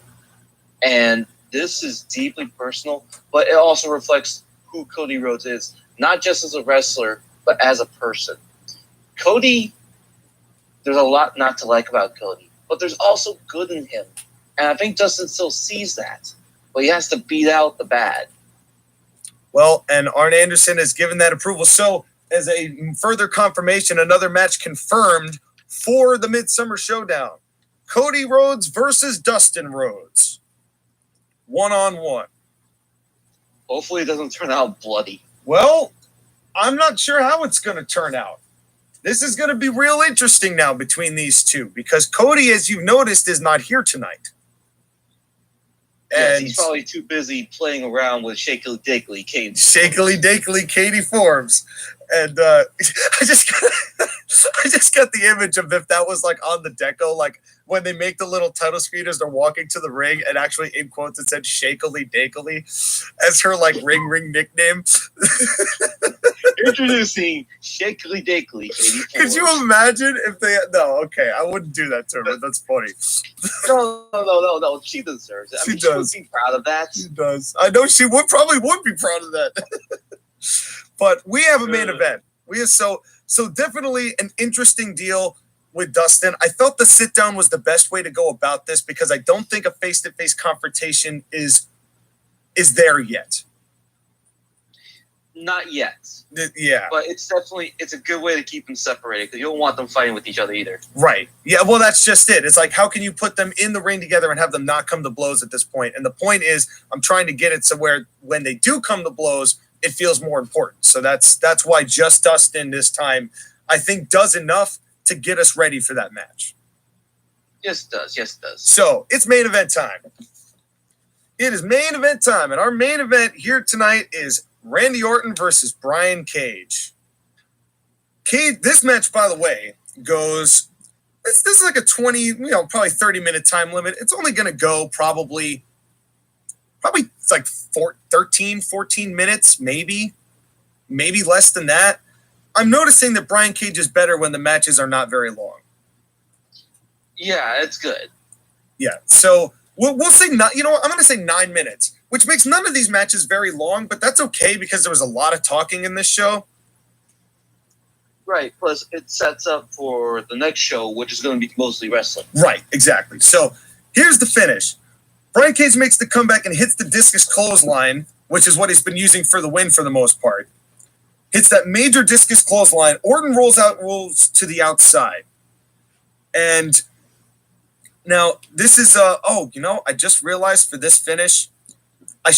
C: And this is deeply personal, but it also reflects who Cody Rhodes is, not just as a wrestler, but as a person. Cody, there's a lot not to like about Cody, but but there's also good in him. And I think Dustin still sees that. But he has to beat out the bad.
A: Well, and Arn Anderson has given that approval. So, as a further confirmation, another match confirmed for the Midsummer Showdown. Cody Rhodes versus Dustin Rhodes. 1-on-1.
C: Hopefully it doesn't turn out bloody.
A: Well, I'm not sure how it's going to turn out. This is going to be real interesting now between these two because Cody, as you've noticed, is not here tonight.
C: Yes, he's probably too busy playing around with Shakily Dakley Katie.
A: Shakily Dakley Katie Forbes. And I just got the image of if that was like on the deco, like when they make the little title screen as they're walking to the ring, and actually in quotes it said Shakily Dakley as her like ring nickname.
C: Introducing Shakily Dakley Katie Forbes.
A: Could you imagine if they? No, okay, I wouldn't do that to her, but that's funny.
C: No. She deserves it.
A: She
C: She would be proud of that.
A: She does. I know she probably would be proud of that. But we have a main event. We have so definitely an interesting deal with Dustin. I felt the sit down was the best way to go about this because I don't think a face-to-face confrontation is there yet.
C: Not yet.
A: Yeah.
C: But it's a good way to keep them separated because you don't want them fighting with each other either.
A: Right. Yeah, well, that's just it. It's like, how can you put them in the ring together and have them not come to blows at this point? And the point is, I'm trying to get it so where when they do come to blows, it feels more important. So that's why just Dustin this time, I think, does enough to get us ready for that match.
C: Yes, it does. Yes, it does.
A: So it's main event time. It is main event time. And our main event here tonight is Randy Orton versus Brian Cage. This match, by the way, goes... This is like a 20, probably 30-minute time limit. It's only going to go probably it's like 13, 14 minutes, maybe less than that. I'm noticing that Brian Cage is better when the matches are not very long.
C: Yeah, it's good.
A: Yeah, so we'll say, I'm going to say 9 minutes, which makes none of these matches very long, but that's okay because there was a lot of talking in this show.
C: Right, plus it sets up for the next show, which is going to be mostly wrestling.
A: Right, exactly. So here's the finish. Brian Cage makes the comeback and hits the discus clothesline, which is what he's been using for the win for the most part. Hits that major discus clothesline. Orton rolls to the outside. And now this is, I just realized for this finish, I'm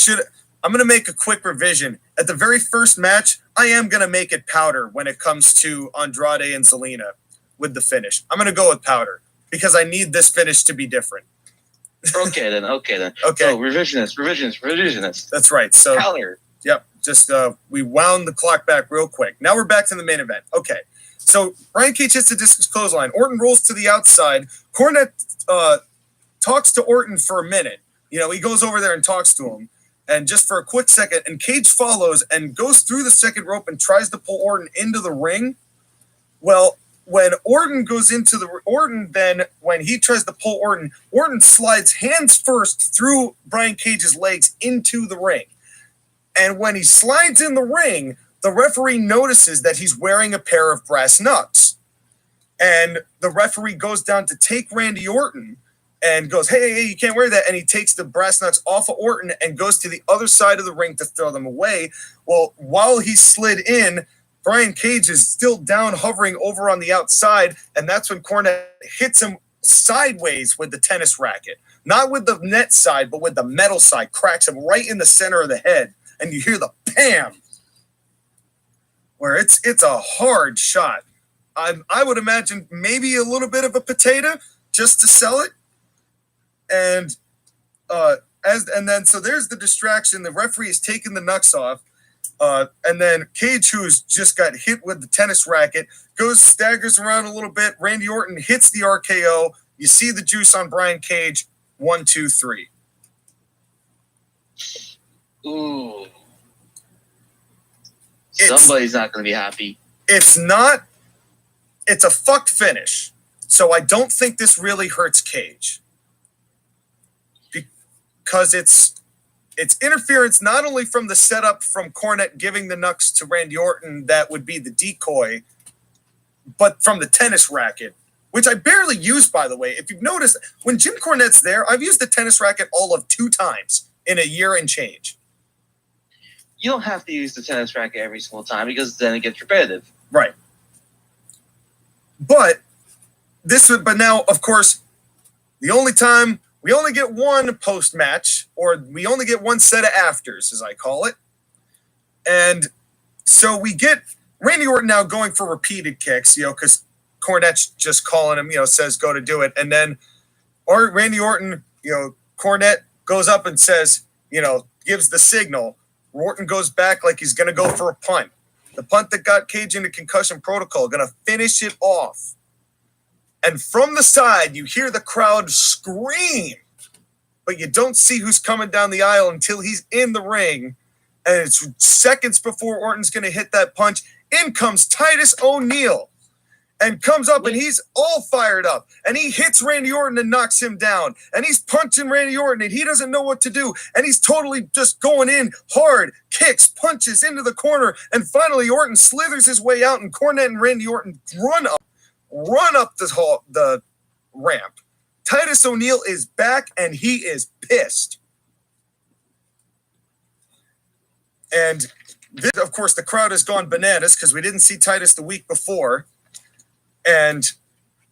A: going to make a quick revision. At the very first match, I am going to make it powder when it comes to Andrade and Zelina with the finish. I'm going to go with powder because I need this finish to be different.
C: Okay then. Okay. So revisionist.
A: That's right. So
C: powder.
A: Yep. Just we wound the clock back real quick. Now we're back to the main event. Okay. So Brian Cage hits the discus clothesline. Orton rolls to the outside. Cornette talks to Orton for a minute. He goes over there and talks to him. And just for a quick second, and Cage follows and goes through the second rope and tries to pull Orton into the ring. Well, when Orton goes into when he tries to pull Orton slides hands first through Brian Cage's legs into the ring. And when he slides in the ring, the referee notices that he's wearing a pair of brass knucks. And the referee goes down to take Randy Orton and goes, hey, you can't wear that. And he takes the brass knucks off of Orton and goes to the other side of the ring to throw them away. Well, while he slid in, Brian Cage is still down, hovering over on the outside, and that's when Cornette hits him sideways with the tennis racket. Not with the net side, but with the metal side. Cracks him right in the center of the head, and you hear the bam, where it's a hard shot. I would imagine maybe a little bit of a potato just to sell it. And so there's the distraction. The referee is taking the knucks off. And then Cage, who's just got hit with the tennis racket, staggers around a little bit. Randy Orton hits the RKO. You see the juice on Brian Cage. 1, 2, 3.
C: Ooh. Somebody's not going to be happy.
A: It's a fucked finish. So I don't think this really hurts Cage. Because it's interference not only from the setup from Cornette giving the knucks to Randy Orton, that would be the decoy, but from the tennis racket, which I barely use, by the way. If you've noticed, when Jim Cornette's there, I've used the tennis racket all of 2 times in a year and change.
C: You don't have to use the tennis racket every single time because then it gets repetitive.
A: Right. But now, of course, the only time we only get one post-match, or we only get one set of afters, as I call it. And so we get Randy Orton now going for repeated kicks, because Cornette's just calling him, says go to do it. And then Randy Orton, Cornette goes up and says, gives the signal. Orton goes back like he's going to go for a punt. The punt that got Cage into concussion protocol, going to finish it off. And from the side, you hear the crowd scream, but you don't see who's coming down the aisle until he's in the ring. And it's seconds before Orton's going to hit that punch. In comes Titus O'Neil and comes up, and he's all fired up. And he hits Randy Orton and knocks him down. And he's punching Randy Orton, and he doesn't know what to do. And he's totally just going in hard, kicks, punches into the corner. And finally, Orton slithers his way out, and Cornette and Randy Orton run up the ramp. Titus O'Neil is back, and he is pissed. And this, of course, the crowd has gone bananas because we didn't see Titus the week before. And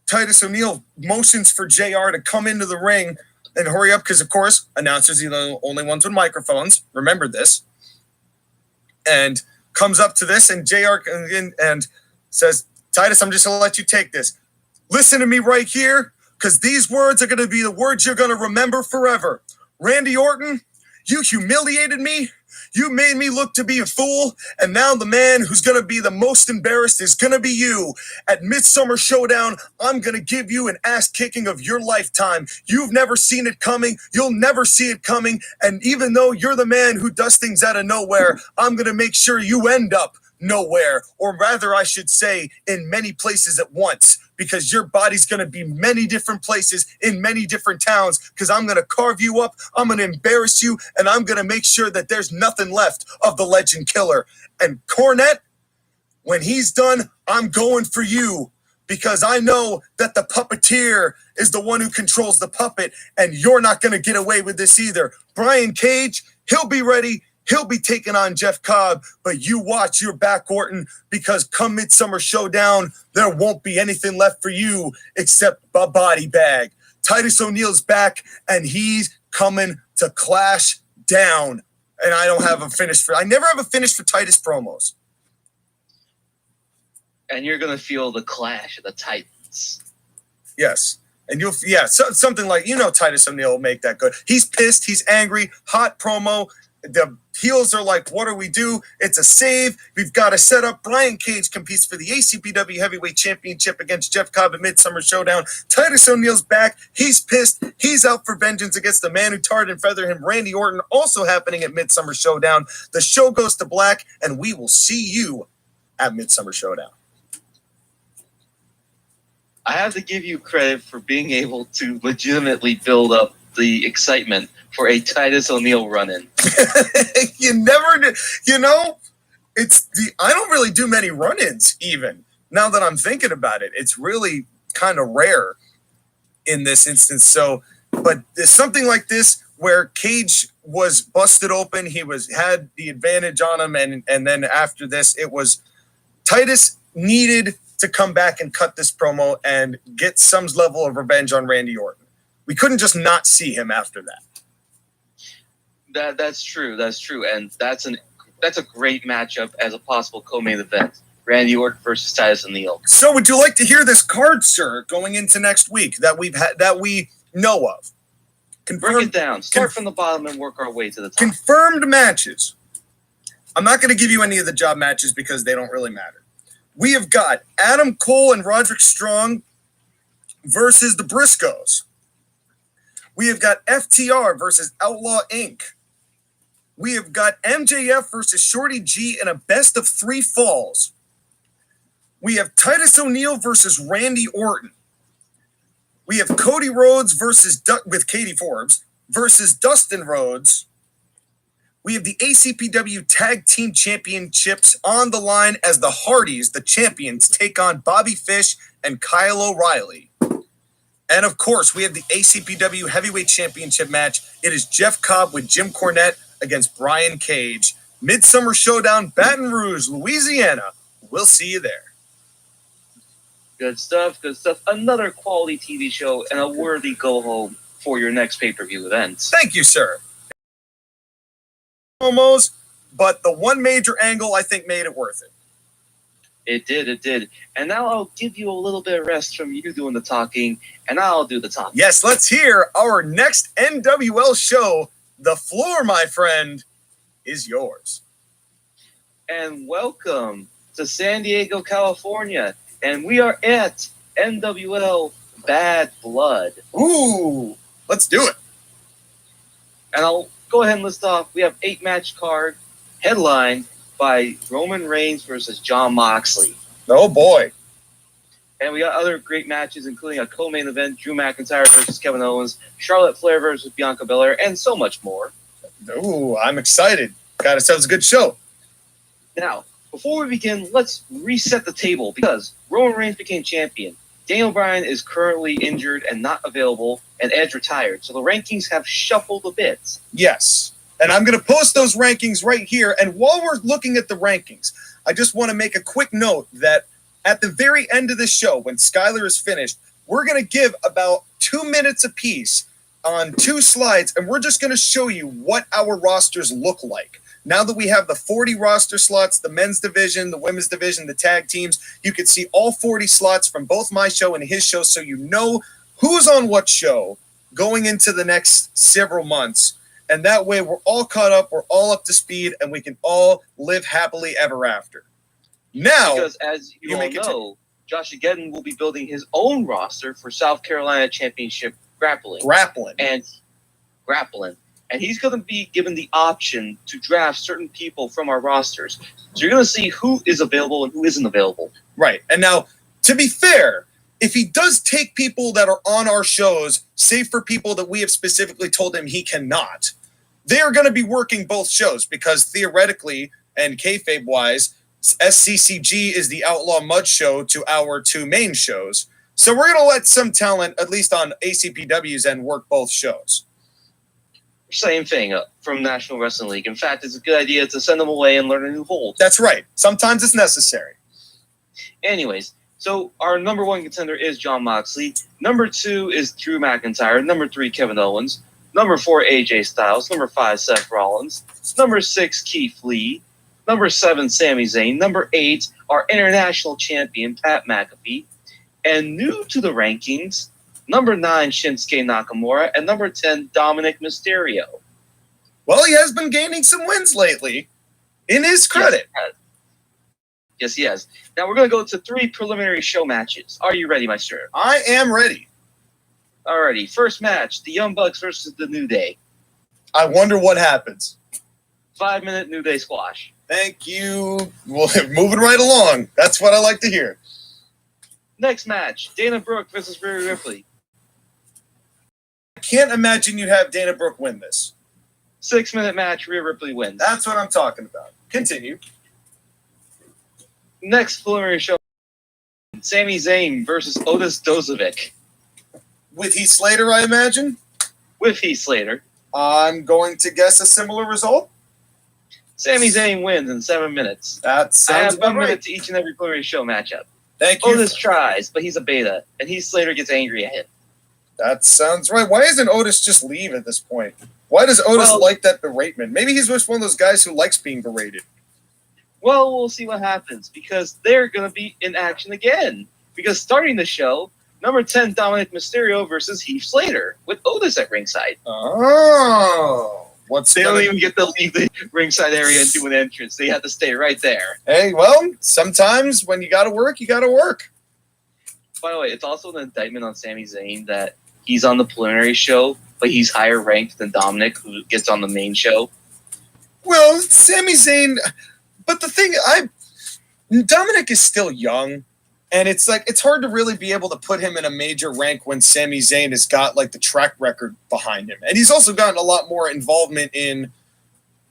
A: Titus O'Neil motions for JR to come into the ring and hurry up because, of course, announcers are the only ones with microphones. Remember this. And comes up to this, and JR comes in and says, Titus, I'm just going to let you take this. Listen to me right here, because these words are going to be the words you're going to remember forever. Randy Orton, you humiliated me. You made me look to be a fool, and now the man who's going to be the most embarrassed is going to be you. At Midsummer Showdown, I'm going to give you an ass-kicking of your lifetime. You've never seen it coming. You'll never see it coming, and even though you're the man who does things out of nowhere, I'm going to make sure you end up nowhere, or rather I should say in many places at once, because your body's going to be many different places in many different towns, because I'm going to carve you up, I'm going to embarrass you, and I'm going to make sure that there's nothing left of the Legend Killer. And Cornette, when he's done, I'm going for you, because I know that the puppeteer is the one who controls the puppet, and you're not going to get away with this either. Brian Cage, he'll be ready. He'll be taking on Jeff Cobb, but you watch your back, Orton, because come Midsummer Showdown, there won't be anything left for you except a body bag. Titus O'Neil's back, and he's coming to clash down. And I never have a finish for Titus promos.
C: And you're going to feel the clash of the Titans.
A: Yes. And something like, Titus O'Neil will make that good. He's pissed. He's angry. Hot promo. The heels are like, what do we do? It's a save. We've got to set up. Brian Cage competes for the ACPW Heavyweight Championship against Jeff Cobb at Midsummer Showdown. Titus O'Neil's back. He's pissed. He's out for vengeance against the man who tarred and feathered him, Randy Orton, also happening at Midsummer Showdown. The show goes to black, and we will see you at Midsummer Showdown.
C: I have to give you credit for being able to legitimately build up the excitement for a Titus O'Neil run-in.
A: You never do. I don't really do many run-ins even. Now that I'm thinking about it, it's really kind of rare in this instance. So, but there's something like this where Cage was busted open. He had the advantage on him. And then after this, it was Titus needed to come back and cut this promo and get some level of revenge on Randy Orton. We couldn't just not see him after that.
C: That's true. That's true. And that's a great matchup as a possible co-main event. Randy Orton versus Titus O'Neil.
A: So would you like to hear this card, sir, going into next week that we know of?
C: Break it down. Start from the bottom and work our way to the top.
A: Confirmed matches. I'm not going to give you any of the job matches because they don't really matter. We have got Adam Cole and Roderick Strong versus the Briscoes. We have got FTR versus Outlaw Inc. We have got MJF versus Shorty G in a best of 3 falls. We have Titus O'Neil versus Randy Orton. We have Cody Rhodes with Katie Forbes versus Dustin Rhodes. We have the ACPW Tag Team Championships on the line as the Hardys, the champions, take on Bobby Fish and Kyle O'Reilly. And of course, we have the ACPW Heavyweight Championship match. It is Jeff Cobb with Jim Cornette against Brian Cage. Midsummer Showdown, Baton Rouge, Louisiana. We'll see you there.
C: Good stuff, good stuff. Another quality TV show and a worthy go-home for your next pay-per-view events.
A: Thank you, sir. Promos, but the one major angle I think made it worth it.
C: It did. And now I'll give you a little bit of rest from you doing the talking, and I'll do the talking.
A: Yes, let's hear our next NWL show. The floor, my friend, is yours.
C: And welcome to San Diego, California. And we are at NWL Bad Blood.
A: Ooh, let's do it.
C: And I'll go ahead and list off. We have 8-match card, headlined by Roman Reigns versus Jon Moxley.
A: Oh, boy.
C: And we got other great matches, including a co-main event, Drew McIntyre versus Kevin Owens, Charlotte Flair versus Bianca Bel-Air, and so much more.
A: Ooh, I'm excited. God, it sounds a good show.
C: Now, before we begin, let's reset the table because Roman Reigns became champion. Daniel Bryan is currently injured and not available, and Edge retired. So the rankings have shuffled a bit.
A: Yes. And I'm going to post those rankings right here. And while we're looking at the rankings, I just want to make a quick note that at the very end of the show, when Skylar is finished, we're going to give about 2 minutes apiece on 2 slides, and we're just going to show you what our rosters look like. Now that we have the 40 roster slots, the men's division, the women's division, the tag teams, you can see all 40 slots from both my show and his show, so you know who's on what show going into the next several months. And that way we're all caught up, we're all up to speed, and we can all live happily ever after. Now,
C: because as you all know, Josh Gedden will be building his own roster for South Carolina Championship Grappling. And he's going to be given the option to draft certain people from our rosters. So you're going to see who is available and who isn't available.
A: Right. And now, to be fair, if he does take people that are on our shows, save for people that we have specifically told him he cannot, they are going to be working both shows because theoretically and kayfabe-wise, SCCG is the Outlaw Mud show to our 2 main shows. So we're going to let some talent, at least on ACPW's end, work both shows.
C: Same thing from National Wrestling League. In fact, it's a good idea to send them away and learn a new hold.
A: That's right. Sometimes it's necessary.
C: Anyways, so our number 1 contender is Jon Moxley. Number 2 is Drew McIntyre. Number 3, Kevin Owens. Number 4, AJ Styles. Number 5, Seth Rollins. Number 6, Keith Lee. Number 7, Sami Zayn. Number 8, our international champion, Pat McAfee. And new to the rankings, number 9, Shinsuke Nakamura, and number 10, Dominic Mysterio.
A: Well, he has been gaining some wins lately, in his credit.
C: Yes, he has. Now we're going to go to 3 preliminary show matches. Are you ready, my sir?
A: I am ready.
C: Alrighty, first match, the Young Bucks versus the New Day.
A: I wonder what happens.
C: 5-minute New Day squash.
A: Thank you. Well, moving right along. That's what I like to hear.
C: Next match, Dana Brooke versus Rhea Ripley.
A: I can't imagine you have Dana Brooke win this.
C: 6-minute match, Rhea Ripley wins.
A: That's what I'm talking about. Continue.
C: Next preliminary show, Sami Zayn versus Otis Dozovic.
A: With Heath Slater, I imagine?
C: With Heath Slater.
A: I'm going to guess a similar result.
C: Sami Zayn wins in 7 minutes.
A: That sounds
C: I have 1
A: right.
C: minute to each and every preliminary show matchup.
A: Thank you.
C: Otis tries, but he's a beta, and Heath Slater gets angry at him.
A: That sounds right. Why isn't Otis just leave at this point? Why does Otis like that beratement? Maybe he's just one of those guys who likes being berated.
C: Well, we'll see what happens, because they're going to be in action again. Because starting the show, number 10, Dominic Mysterio versus Heath Slater, with Otis at ringside.
A: Oh.
C: They don't even get to leave the ringside area and do an entrance. They have to stay right there.
A: Hey, well, sometimes when you got to work, you got to work.
C: By the way, it's also an indictment on Sami Zayn that he's on the preliminary show, but he's higher ranked than Dominic, who gets on the main show.
A: Well, Sami Zayn, but the thing, Dominic is still young, and it's like it's hard to really be able to put him in a major rank when Sami Zayn has got like the track record behind him, and he's also gotten a lot more involvement in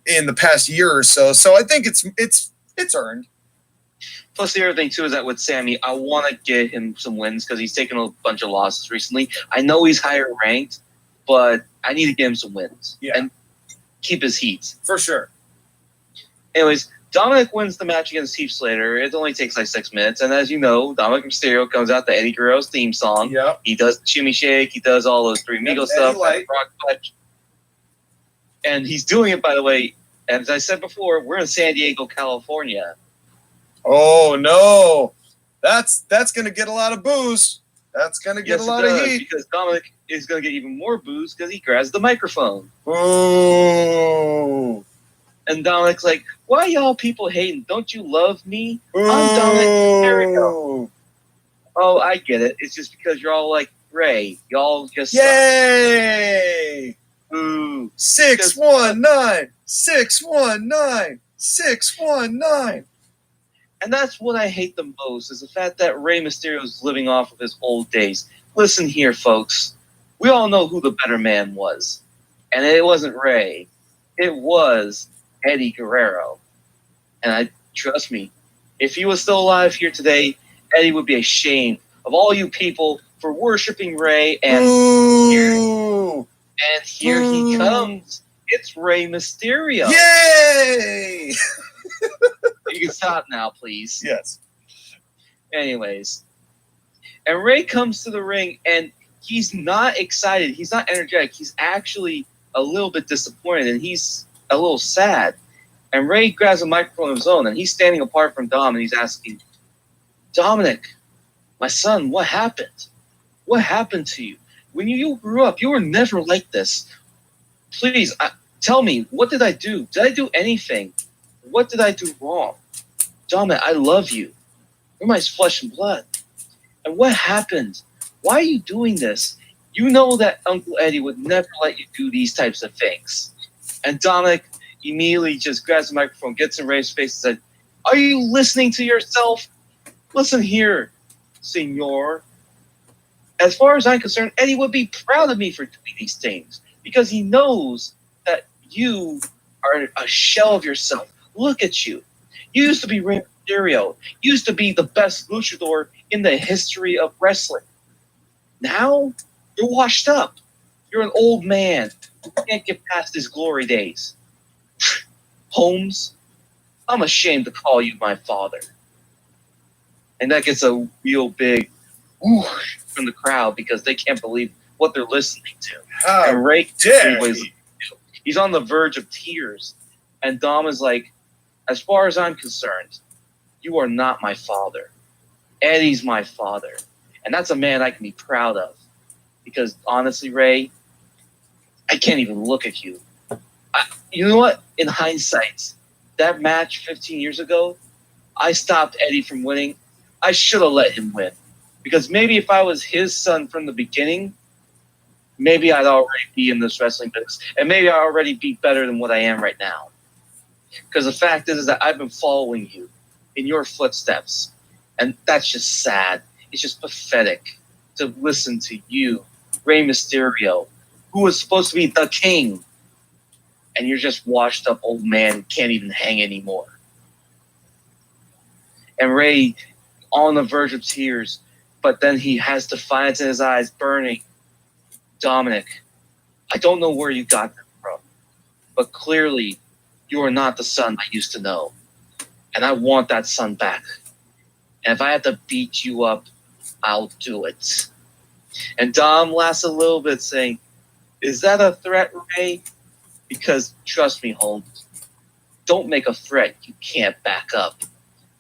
A: the past year or so. So I think it's earned.
C: Plus, the other thing, too, is that with Sami, I want to get him some wins because he's taken a bunch of losses recently. I know he's higher ranked, but I need to get him some wins and keep his heat.
A: For sure.
C: Anyways, Dominic wins the match against Heath Slater. It only takes like 6 minutes. And as you know, Dominic Mysterio comes out to Eddie Guerrero's theme song.
A: Yep.
C: He does the shimmy shake. He does all those Three Amigos stuff. And he's doing it, by the way, as I said before, we're in San Diego, California.
A: Oh, no. That's going to get a lot of boos. That's going to get a lot of heat.
C: Because Dominic is going to get even more boos because he grabs the microphone.
A: Ooh.
C: And Dominic's like, why y'all people hating? Don't you love me?
A: Ooh.
C: I'm Dominic Mysterio. Oh, I get it. It's just because you're all like Ray. Y'all just
A: Yay!
C: Ooh.
A: 619! 619! 619!
C: And that's what I hate the most, is the fact that Rey Mysterio is living off of his old days. Listen here, folks. We all know who the better man was. And it wasn't Rey. It was Eddie Guerrero. And trust me, if he was still alive here today, Eddie would be ashamed of all you people for worshiping Rey. And here he comes. It's Rey Mysterio.
A: Yay!
C: You can stop now, please.
A: Yes.
C: Anyways. And Rey comes to the ring, and he's not excited. He's not energetic. He's actually a little bit disappointed, and he's a little sad. And Rey grabs a microphone of his own, and he's standing apart from Dom, and he's asking, Dominic, my son, what happened? What happened to you? When you grew up, you were never like this. Please, tell me, what did I do? Did I do anything? What did I do wrong? Dominic, I love you. You're my flesh and blood. And what happened? Why are you doing this? You know that Uncle Eddie would never let you do these types of things. And Dominic immediately just grabs the microphone, gets in Ray's face, and said, are you listening to yourself? Listen here, senor. As far as I'm concerned, Eddie would be proud of me for doing these things because he knows that you are a shell of yourself. Look at you. You used to be Rey Mysterio. You used to be the best luchador in the history of wrestling. Now, you're washed up. You're an old man who can't get past his glory days. Holmes, I'm ashamed to call you my father. And that gets a real big whoosh from the crowd because they can't believe what they're listening to. And Ray, he's on the verge of tears. And Dom is like, as far as I'm concerned, you are not my father. Eddie's my father. And that's a man I can be proud of. Because honestly, Ray, I can't even look at you. You know what? In hindsight, that match 15 years ago, I stopped Eddie from winning. I should have let him win. Because maybe if I was his son from the beginning, maybe I'd already be in this wrestling business. And maybe I'd already be better than what I am right now. Because the fact is that I've been following you in your footsteps. And that's just sad. It's just pathetic to listen to you, Rey Mysterio, who was supposed to be the king. And you're just washed up old man who can't even hang anymore. And Ray, on the verge of tears, but then he has defiance in his eyes, burning. Dominic, I don't know where you got that from, but clearly you are not the son I used to know. And I want that son back. And if I have to beat you up, I'll do it. And Dom laughs a little bit, saying, is that a threat, Ray? Because trust me, Holmes, don't make a threat you can't back up.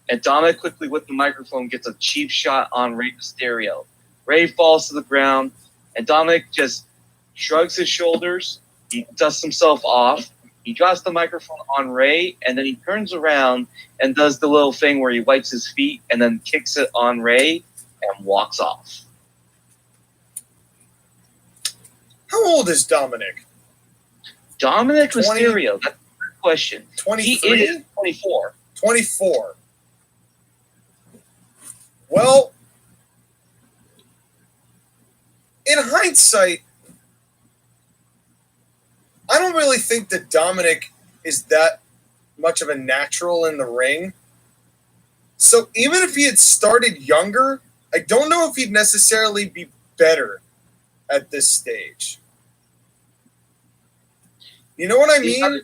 C: And Dominic quickly with the microphone gets a cheap shot on Rey Mysterio. Ray falls to the ground, and Dominic just shrugs his shoulders. He dusts himself off. He drops the microphone on Ray, and then he turns around and does the little thing where he wipes his feet and then kicks it on Ray and walks off.
A: How old is Dominic?
C: Dominic Mysterio, that's the question.
A: 23?
C: He is 24.
A: 24. Well, in hindsight, I don't really think that Dominic is that much of a natural in the ring. So even if he had started younger, I don't know if he'd necessarily be better at this stage. You know what I mean?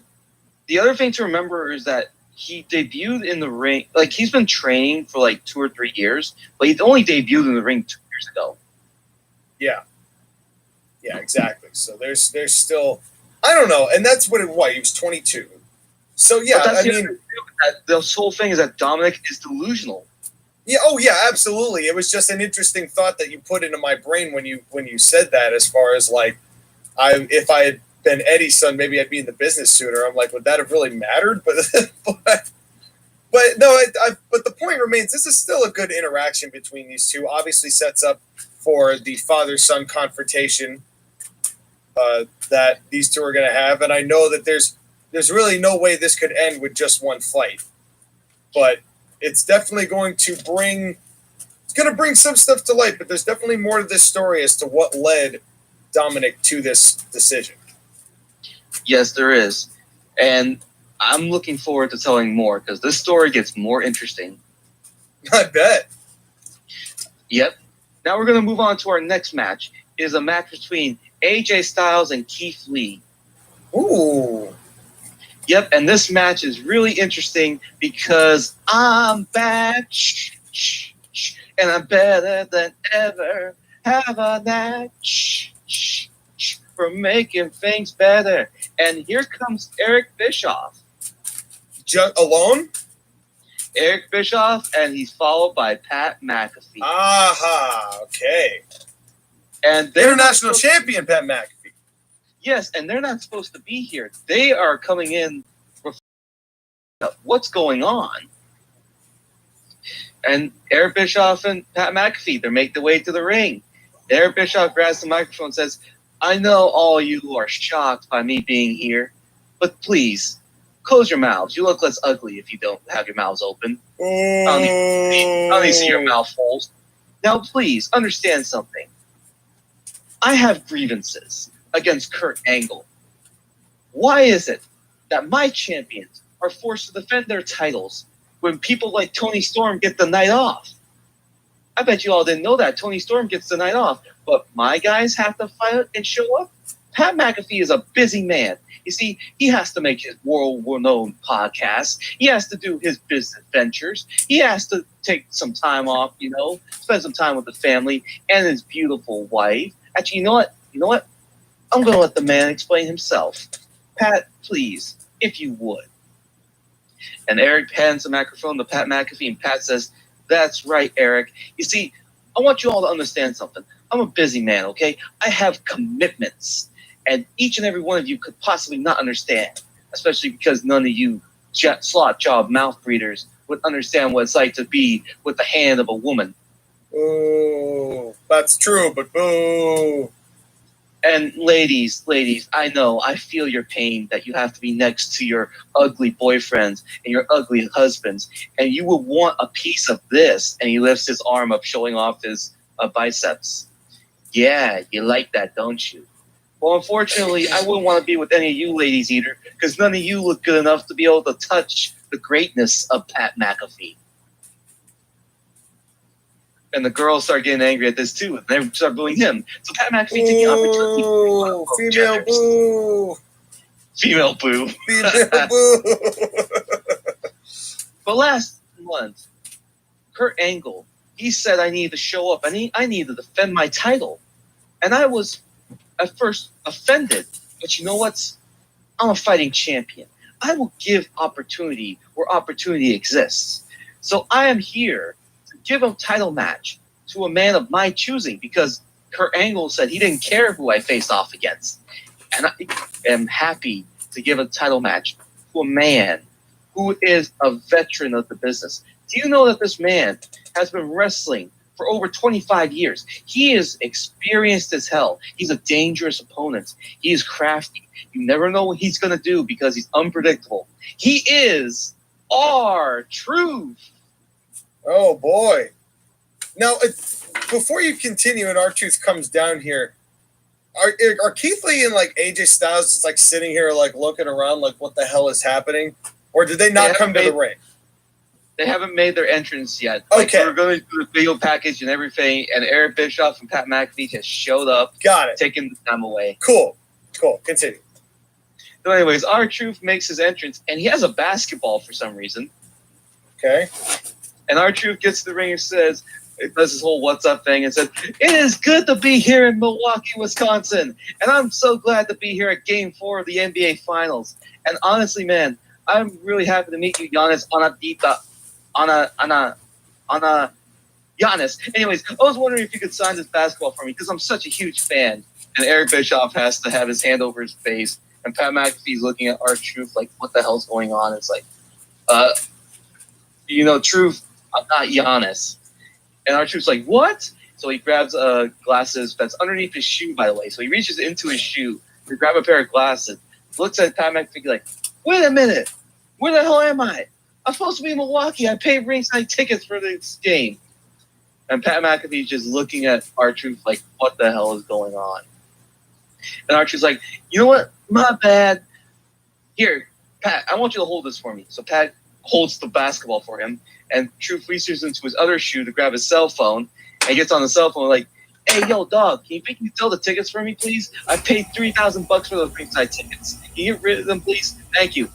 C: The other thing to remember is that he debuted in the ring. Like, he's been training for like 2 or 3 years, but he only debuted in the ring 2 years ago.
A: Yeah. Yeah, exactly. So there's still, I don't know, and that's what he was 22. So yeah, I mean,
C: the whole thing is that Dominic is delusional.
A: Yeah. Oh yeah, absolutely. It was just an interesting thought that you put into my brain when you said that. As far as like, if I had been Eddie's son, maybe I'd be in the business sooner. I'm like, would that have really mattered? But no. But the point remains, this is still a good interaction between these two. Obviously, sets up for the father-son confrontation that these two are going to have, and I know that there's really no way this could end with just one fight, but it's definitely going to bring some stuff to light. But there's definitely more to this story as to what led Dominic to this decision.
C: Yes, there is, and I'm looking forward to telling more because this story gets more interesting.
A: I bet.
C: Yep. Now we're going to move on to our next match. It is a match between AJ Styles and Keith Lee.
A: Ooh.
C: Yep, and this match is really interesting because I'm back, and I'm better than ever. Have a knack for making things better. And here comes Eric Bischoff.
A: Alone?
C: Eric Bischoff, and he's followed by Pat McAfee.
A: Aha, okay.
C: And
A: international champion Pat McAfee.
C: Yes, and they're not supposed to be here. They are coming in for what's going on. And Eric Bischoff and Pat McAfee, they make their way to the ring. Eric Bischoff grabs the microphone and says, I know all you are shocked by me being here, but please, close your mouths. You look less ugly if you don't have your mouths open. I don't need to see your mouth holes. Now, please, understand something. I have grievances against Kurt Angle. Why is it that my champions are forced to defend their titles when people like Tony Storm get the night off? I bet you all didn't know that. Tony Storm gets the night off, but my guys have to fight and show up? Pat McAfee is a busy man. You see, he has to make his world-renowned podcast. He has to do his business ventures. He has to take some time off, spend some time with the family and his beautiful wife. Actually, you know what? I'm going to let the man explain himself. Pat, please, if you would. And Eric hands the microphone to Pat McAfee, and Pat says, that's right, Eric. You see, I want you all to understand something. I'm a busy man, okay? I have commitments, and each and every one of you could possibly not understand, especially because none of you slot job mouth breeders would understand what it's like to be with the hand of a woman.
A: Oh, that's true, but boo.
C: And ladies, I know, I feel your pain that you have to be next to your ugly boyfriends and your ugly husbands, and you would want a piece of this. And he lifts his arm up, showing off his biceps. Yeah, you like that, don't you? Well, unfortunately, I wouldn't want to be with any of you ladies either, because none of you look good enough to be able to touch the greatness of Pat McAfee. And the girls start getting angry at this too, and they start booing him. So Pat McAfee taking the opportunity.
A: Female boo.
C: Female boo.
A: Female boo.
C: But last month, Kurt Angle, he said I needed to show up. I needed to defend my title. And I was at first offended. But you know what? I'm a fighting champion. I will give opportunity where opportunity exists. So I am here to give a title match to a man of my choosing, because Kurt Angle said he didn't care who I faced off against. And I am happy to give a title match to a man who is a veteran of the business. Do you know that this man has been wrestling for over 25 years? He is experienced as hell. He's a dangerous opponent. He is crafty. You never know what he's going to do because he's unpredictable. He is R-Truth.
A: Oh, boy. Now, before you continue and R-Truth comes down here, are Keith Lee and like AJ Styles just like sitting here like looking around like what the hell is happening? Or did they not come to the ring?
C: They haven't made their entrance yet.
A: Okay.
C: We're going to do the video package and everything, and Eric Bischoff and Pat McAfee just showed up.
A: Got it.
C: Taking the time away.
A: Cool. Continue.
C: So anyways, R-Truth makes his entrance, and he has a basketball for some reason.
A: Okay.
C: And R-Truth gets to the ring and says, it does this whole what's up thing and says, it is good to be here in Milwaukee, Wisconsin. And I'm so glad to be here at Game 4 of the NBA Finals. And honestly, man, I'm really happy to meet you, Giannis Giannis. Anyways, I was wondering if you could sign this basketball for me because I'm such a huge fan. And Eric Bischoff has to have his hand over his face. And Pat McAfee's looking at R-Truth like, what the hell's going on? It's like, Truth, I'm not Giannis. And R-Truth's like, what? So he grabs glasses that's underneath his shoe, by the way. So he reaches into his shoe to grab a pair of glasses, looks at Pat McAfee like, wait a minute, where the hell am I? I'm supposed to be in Milwaukee. I paid ringside tickets for this game. And Pat McAfee's just looking at R-Truth like, what the hell is going on? And R-Truth's like, you know what? My bad. Here, Pat, I want you to hold this for me. So Pat holds the basketball for him, and Truth reaches into his other shoe to grab his cell phone, and gets on the cell phone like, hey, yo, dog, can you sell the tickets for me, please? I paid $3,000 for those ringside tickets. Can you get rid of them, please? Thank you.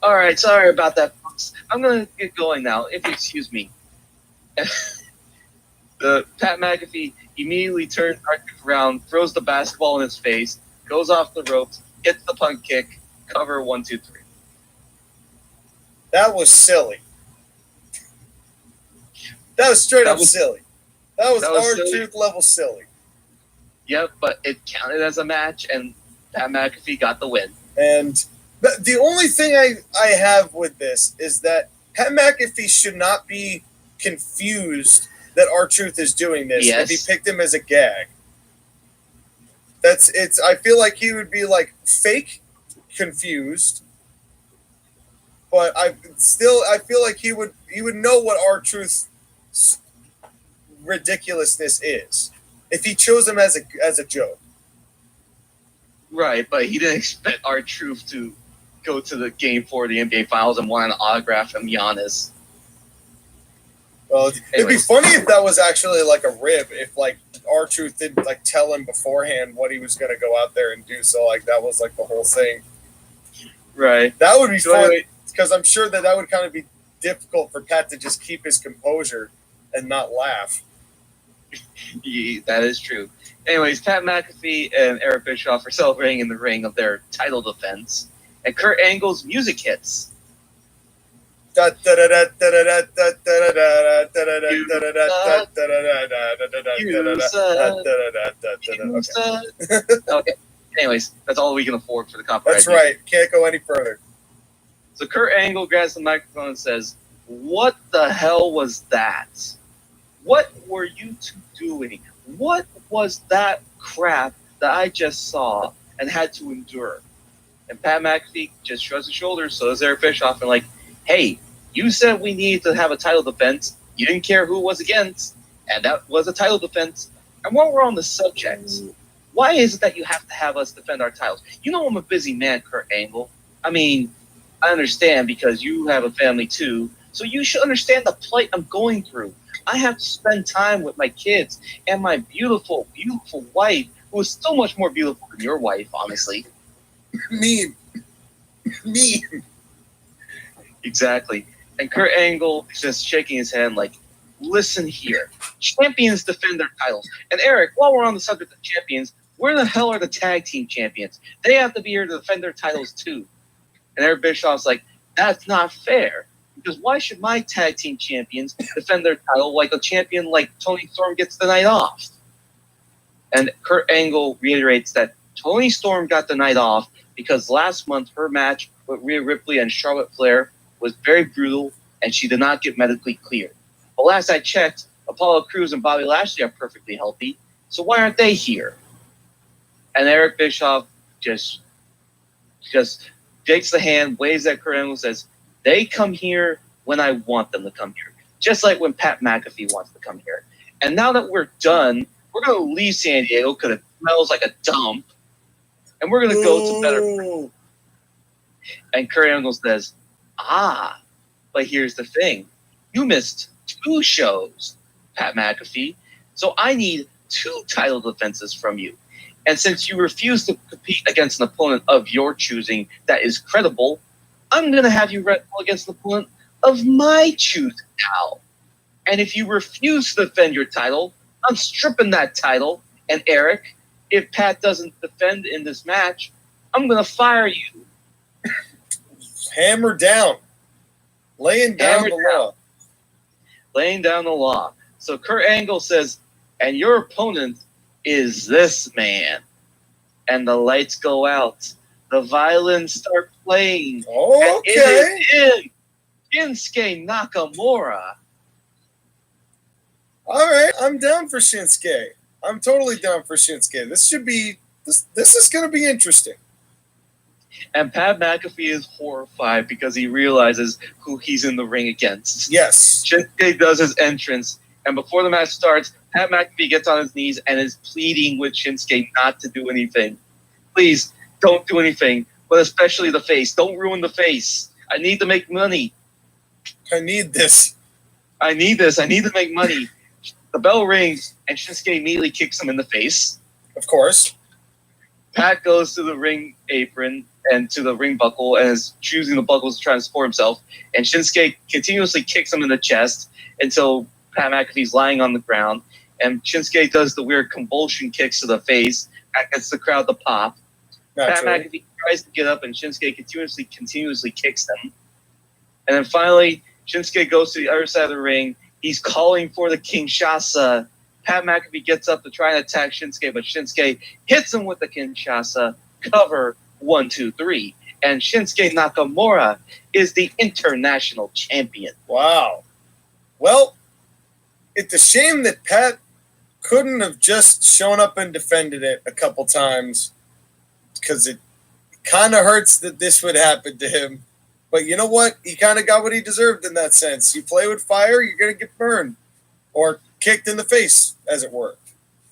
C: All right, sorry about that, folks. I'm going to get going now, if you excuse me. Pat McAfee immediately turns R-Truth around, throws the basketball in his face, goes off the ropes, hits the punt kick, cover 1, 2, 3.
A: That was silly. That was straight up silly. That was R-Truth level silly.
C: Yep, but it counted as a match, and Pat McAfee got the win.
A: And the only thing I have with this is that Pat McAfee should not be confused that R-Truth is doing this if he picked him as a gag. I feel like he would be like fake confused, but I feel like he would know what R-Truth's ridiculousness is if he chose him as a joke.
C: Right, but he didn't expect R-Truth to go to the Game 4 of the NBA Finals and want an autograph from Giannis.
A: Well, it'd be funny if that was actually like a rib, if like R-Truth didn't like tell him beforehand what he was going to go out there and do. So like that was like the whole thing.
C: Right.
A: That would be fun because I'm sure that would kind of be difficult for Pat to just keep his composure and not laugh.
C: Yeah, that is true. Anyways, Pat McAfee and Eric Bischoff are celebrating in the ring of their title defense, and Kurt Angle's music hits. Okay. Anyways, that's all we can afford for the copyright.
A: That's right. Can't go any further.
C: So Kurt Angle grabs the microphone and says, "What the hell was that? What were you two doing? What was that crap that I just saw and had to endure?" And Pat McAfee just shrugs his shoulders. So does Eric Bischoff, and like, hey, you said we needed to have a title defense. You didn't care who it was against, and that was a title defense. And while we're on the subject, why is it that you have to have us defend our titles? You know I'm a busy man, Kurt Angle. I mean, I understand because you have a family too, so you should understand the plight I'm going through. I have to spend time with my kids and my beautiful, beautiful wife, who is so much more beautiful than your wife, honestly.
A: Mean.
C: Exactly. And Kurt Angle is just shaking his head like, listen here. Champions defend their titles. And Eric, while we're on the subject of champions, where the hell are the tag team champions? They have to be here to defend their titles too. And Eric Bischoff's like, that's not fair. Because why should my tag team champions defend their title like a champion like Toni Storm gets the night off? And Kurt Angle reiterates that Toni Storm got the night off because last month her match with Rhea Ripley and Charlotte Flair was very brutal and she did not get medically cleared. But last I checked, Apollo Crews and Bobby Lashley are perfectly healthy, so why aren't they here? And Eric Bischoff just takes the hand, waves at Kurt Angle, and says, they come here when I want them to come here. Just like when Pat McAfee wants to come here. And now that we're done, we're going to leave San Diego because it smells like a dump. And we're going to go to better places. And Kurt Angle says, But here's the thing. You missed 2 shows, Pat McAfee. So I need 2 title defenses from you. And since you refuse to compete against an opponent of your choosing that is credible, I'm going to have you wrestle against an opponent of my choosing now. And if you refuse to defend your title, I'm stripping that title. And Eric, if Pat doesn't defend in this match, I'm going to fire you.
A: Hammer down. Laying down the law.
C: Laying down the law. So Kurt Angle says, and your opponent is this man. And the lights go out. The violins start playing.
A: Okay.
C: And it is Shinsuke Nakamura.
A: All right, I'm down for Shinsuke. I'm totally down for Shinsuke. This is going to be interesting.
C: And Pat McAfee is horrified because he realizes who he's in the ring against.
A: Yes.
C: Shinsuke does his entrance, and before the match starts, Pat McAfee gets on his knees and is pleading with Shinsuke not to do anything. Please, don't do anything, but especially the face. Don't ruin the face. I need to make money.
A: I need this.
C: I need this. I need to make money. The bell rings, and Shinsuke immediately kicks him in the face.
A: Of course.
C: Pat goes to the ring apron and to the ring buckle and is choosing the buckles to try and support himself. And Shinsuke continuously kicks him in the chest until Pat McAfee's lying on the ground. And Shinsuke does the weird convulsion kicks to the face that gets the crowd to pop.
A: Naturally.
C: Pat McAfee tries to get up, and Shinsuke continuously kicks them. And then finally, Shinsuke goes to the other side of the ring. He's calling for the Kinshasa. Pat McAfee gets up to try and attack Shinsuke, but Shinsuke hits him with the Kinshasa. Cover 1, 2, 3. And Shinsuke Nakamura is the international champion.
A: Wow. Well, it's a shame that Pat couldn't have just shown up and defended it a couple times, because it kind of hurts that this would happen to him. But you know what? He kind of got what he deserved in that sense. You play with fire, you're going to get burned. Or kicked in the face, as it were.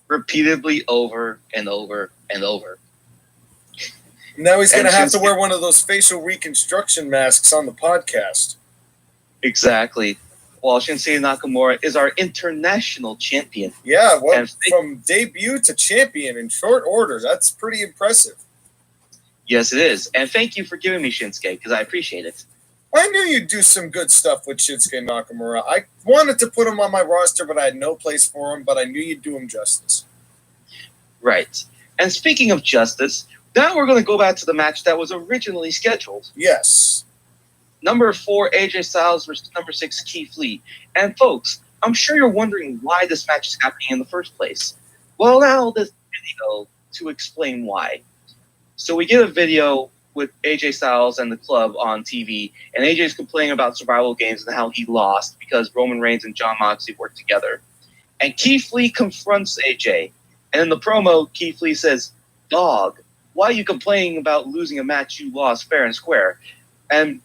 C: Repeatedly over and over and over.
A: Now he's going to have to wear one of those facial reconstruction masks on the podcast.
C: Exactly. While Shinsuke Nakamura is our international champion.
A: Yeah, well, from debut to champion in short order. That's pretty impressive.
C: Yes, it is. And thank you for giving me Shinsuke, because I appreciate it.
A: I knew you'd do some good stuff with Shinsuke Nakamura. I wanted to put him on my roster, but I had no place for him, but I knew you'd do him justice.
C: Right. And speaking of justice, now we're going to go back to the match that was originally scheduled.
A: Yes.
C: Number 4, AJ Styles versus number 6, Keith Lee. And folks, I'm sure you're wondering why this match is happening in the first place. Well, now this video to explain why. So we get a video with AJ Styles and the club on TV, and AJ's complaining about survival games and how he lost because Roman Reigns and Jon Moxley worked together. And Keith Lee confronts AJ. And in the promo, Keith Lee says, "Dog, why are you complaining about losing a match you lost fair and square? And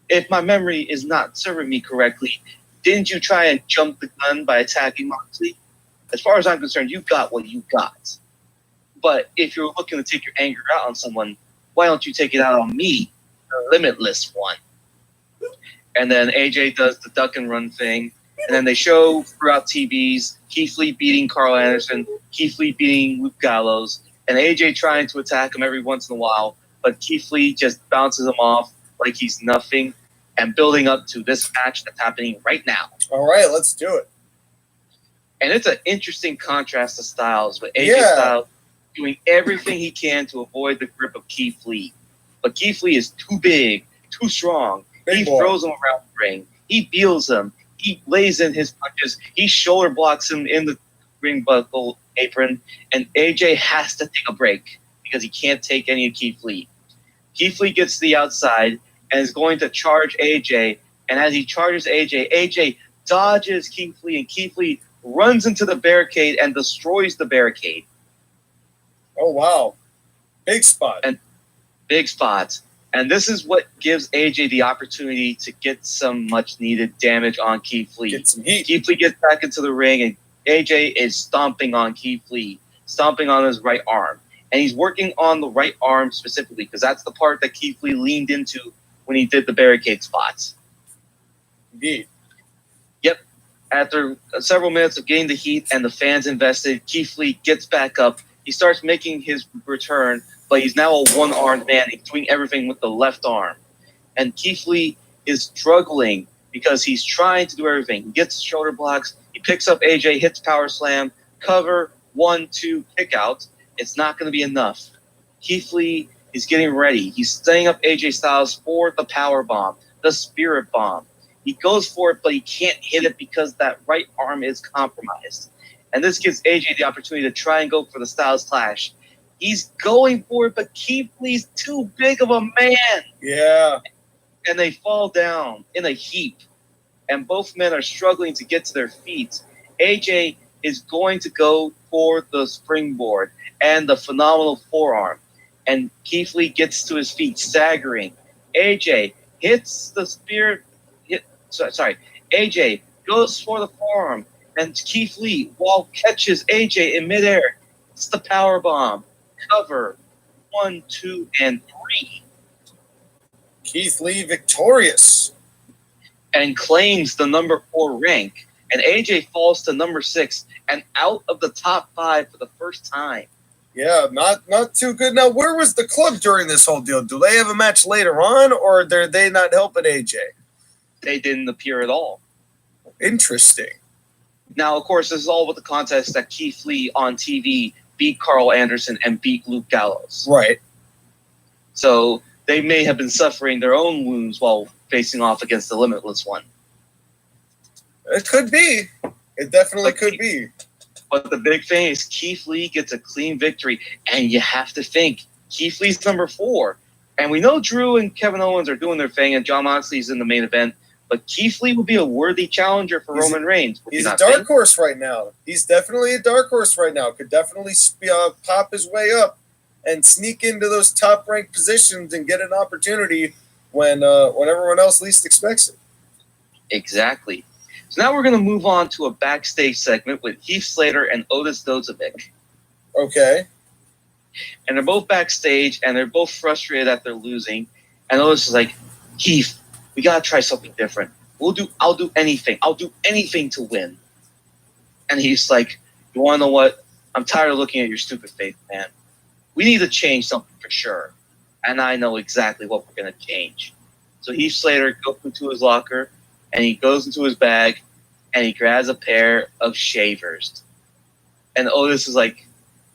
C: if my memory is not serving me correctly, didn't you try and jump the gun by attacking Moxley? As far as I'm concerned, you got what you got. But if you're looking to take your anger out on someone, why don't you take it out on me, the limitless one?" And then AJ does the duck and run thing. And then they show throughout TVs Keith Lee beating Carl Anderson, Keith Lee beating Luke Gallows, and AJ trying to attack him every once in a while. But Keith Lee just bounces him off like he's nothing, and building up to this match that's happening right now.
A: All right, let's do it.
C: And it's an interesting contrast to Styles, with AJ Styles doing everything he can to avoid the grip of Keith Lee. But Keith Lee is too big, too strong. He throws him around the ring. He beals him. He lays in his punches. He shoulder blocks him in the ring buckle apron. And AJ has to take a break because he can't take any of Keith Lee. Keith Lee gets to the outside and is going to charge AJ. And as he charges AJ, AJ dodges Keith Lee, and Keith Lee runs into the barricade and destroys the barricade.
A: Oh, wow. Big spot.
C: And big spot. And this is what gives AJ the opportunity to get some much-needed damage on Keith Lee.
A: Get some heat.
C: Keith Lee gets back into the ring, and AJ is stomping on Keith Lee, stomping on his right arm. And he's working on the right arm specifically because that's the part that Keith Lee leaned into when he did the barricade spots.
A: Indeed.
C: Yep. After several minutes of getting the heat and the fans invested, Keith Lee gets back up. He starts making his return, but he's now a one-armed man. He's doing everything with the left arm. And Keith Lee is struggling because he's trying to do everything. He gets shoulder blocks. He picks up AJ, hits power slam, cover, 1-2, kick out. It's not going to be enough. Keith Lee is getting ready. He's setting up AJ Styles for the power bomb, the spirit bomb. He goes for it, but he can't hit it because that right arm is compromised. And this gives AJ the opportunity to try and go for the Styles Clash. He's going for it, but Keith Lee's too big of a man.
A: Yeah.
C: And they fall down in a heap. And both men are struggling to get to their feet. AJ is going to go for the springboard and the phenomenal forearm. And Keith Lee gets to his feet, staggering. AJ hits the spear. AJ goes for the forearm. And Keith Lee, catches AJ in midair. It's the power bomb. Cover 1, 2, and 3.
A: Keith Lee victorious.
C: And claims the number 4 rank. And AJ falls to number 6 and out of the top 5 for the first time.
A: Yeah, not too good. Now, where was the club during this whole deal? Do they have a match later on, or are they not helping AJ?
C: They didn't appear at all.
A: Interesting.
C: Now, of course, this is all with the context that Keith Lee on TV beat Carl Anderson and beat Luke Gallows.
A: Right.
C: So they may have been suffering their own wounds while facing off against the Limitless One.
A: It could be. It definitely could be.
C: But the big thing is Keith Lee gets a clean victory, and you have to think Keith Lee's number 4. And we know Drew and Kevin Owens are doing their thing, and Jon Moxley's in the main event. But Keith Lee would be a worthy challenger for Roman Reigns.
A: He's a dark horse right now. He's definitely a dark horse right now. Could definitely pop his way up and sneak into those top-ranked positions and get an opportunity when everyone else least expects it.
C: Exactly. So now we're going to move on to a backstage segment with Heath Slater and Otis Dozovic.
A: Okay.
C: And they're both backstage, and they're both frustrated that they're losing. And Otis is like, Heath, we got to try something different. I'll do anything. I'll do anything to win. And Heath's like, you want to know what? I'm tired of looking at your stupid face, man. We need to change something for sure. And I know exactly what we're going to change. So Heath Slater goes into his locker, and he goes into his bag, and he grabs a pair of shavers. And Otis is like,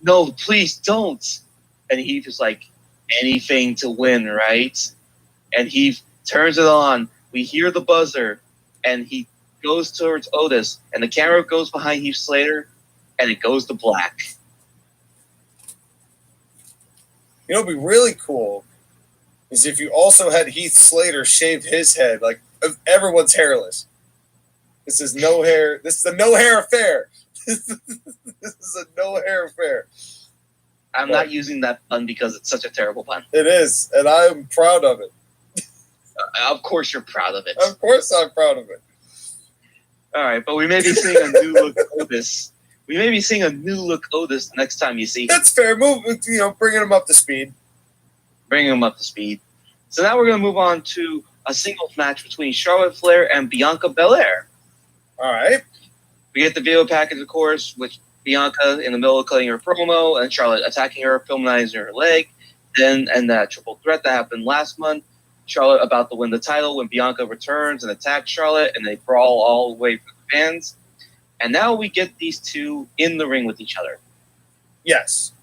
C: no, please don't. And Heath is like, anything to win, right? And Heath turns it on. We hear the buzzer, and he goes towards Otis, and the camera goes behind Heath Slater, and it goes to black.
A: You know, it'd be really cool is if you also had Heath Slater shave his head. Like, everyone's hairless. This is no hair. This is a no hair affair. This is a no hair affair.
C: I'm not using that pun because it's such a terrible pun.
A: It is, and I'm proud of it.
C: Of course you're proud of it.
A: Of course I'm proud of it.
C: All right, but we may be seeing a new look Otis. We may be seeing a new look Otis next time you see him.
A: That's fair. Bringing him up to speed.
C: Bringing him up to speed. So now we're going to move on to a singles match between Charlotte Flair and Bianca Bel-Air.
A: All right.
C: We get the video package, of course, with Bianca in the middle of cutting her promo and Charlotte attacking her, filming her leg. Then, and that triple threat that happened last month. Charlotte about to win the title when Bianca returns and attacks Charlotte, and they brawl all the way for the fans. And now we get these two in the ring with each other.
A: Yes.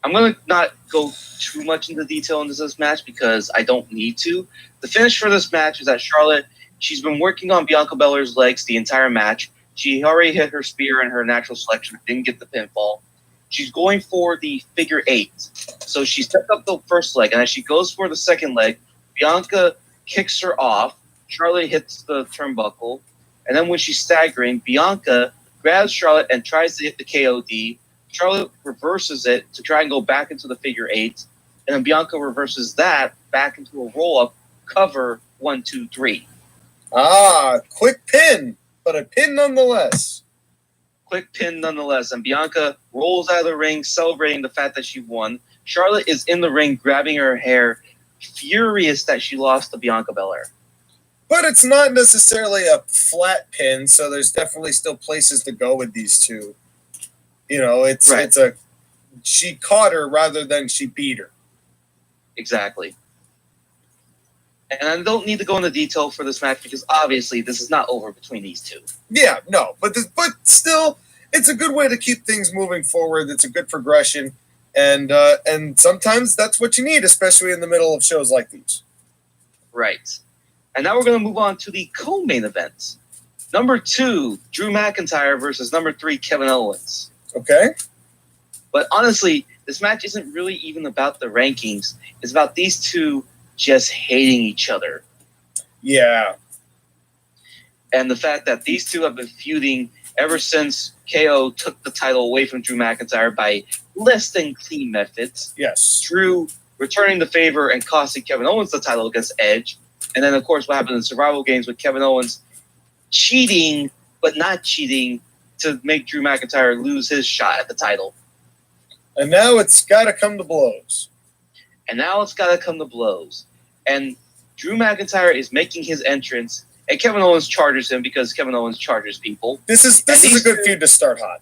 C: I'm going to not go too much into detail into this match because I don't need to. The finish for this match is that Charlotte, she's been working on Bianca Belair's legs the entire match. She already hit her spear in her natural selection, didn't get the pinfall. She's going for the figure 8. So she stepped up the first leg, and as she goes for the second leg, Bianca kicks her off. Charlotte hits the turnbuckle. And then when she's staggering, Bianca grabs Charlotte and tries to hit the KOD. Charlotte reverses it to try and go back into the figure 8. And then Bianca reverses that back into a roll-up, cover 1, 2, 3.
A: Ah, quick pin, but a pin nonetheless.
C: Quick pin nonetheless. And Bianca rolls out of the ring, celebrating the fact that she won. Charlotte is in the ring, grabbing her hair, furious that she lost to Bianca Belair.
A: But it's not necessarily a flat pin, so there's definitely still places to go with these two. You know, it's a she caught her rather than she beat her.
C: Exactly. And I don't need to go into detail for this match because obviously this is not over between these two.
A: Yeah, no, but still, it's a good way to keep things moving forward. It's a good progression, and sometimes that's what you need, especially in the middle of shows like these.
C: Right. And now we're going to move on to the co-main event. Number 2, Drew McIntyre versus number 3, Kevin Owens.
A: Okay.
C: But honestly, this match isn't really even about the rankings. It's about these two just hating each other.
A: Yeah.
C: And the fact that these two have been feuding ever since KO took the title away from Drew McIntyre by less than clean methods.
A: Yes.
C: Drew returning the favor and costing Kevin Owens the title against Edge. And then, of course, what happened in Survival Games with Kevin Owens cheating, but not cheating, to make Drew McIntyre lose his shot at the title.
A: And now it's got to come to blows.
C: And Drew McIntyre is making his entrance, and Kevin Owens charges him because Kevin Owens charges people.
A: This is a good feud to start hot.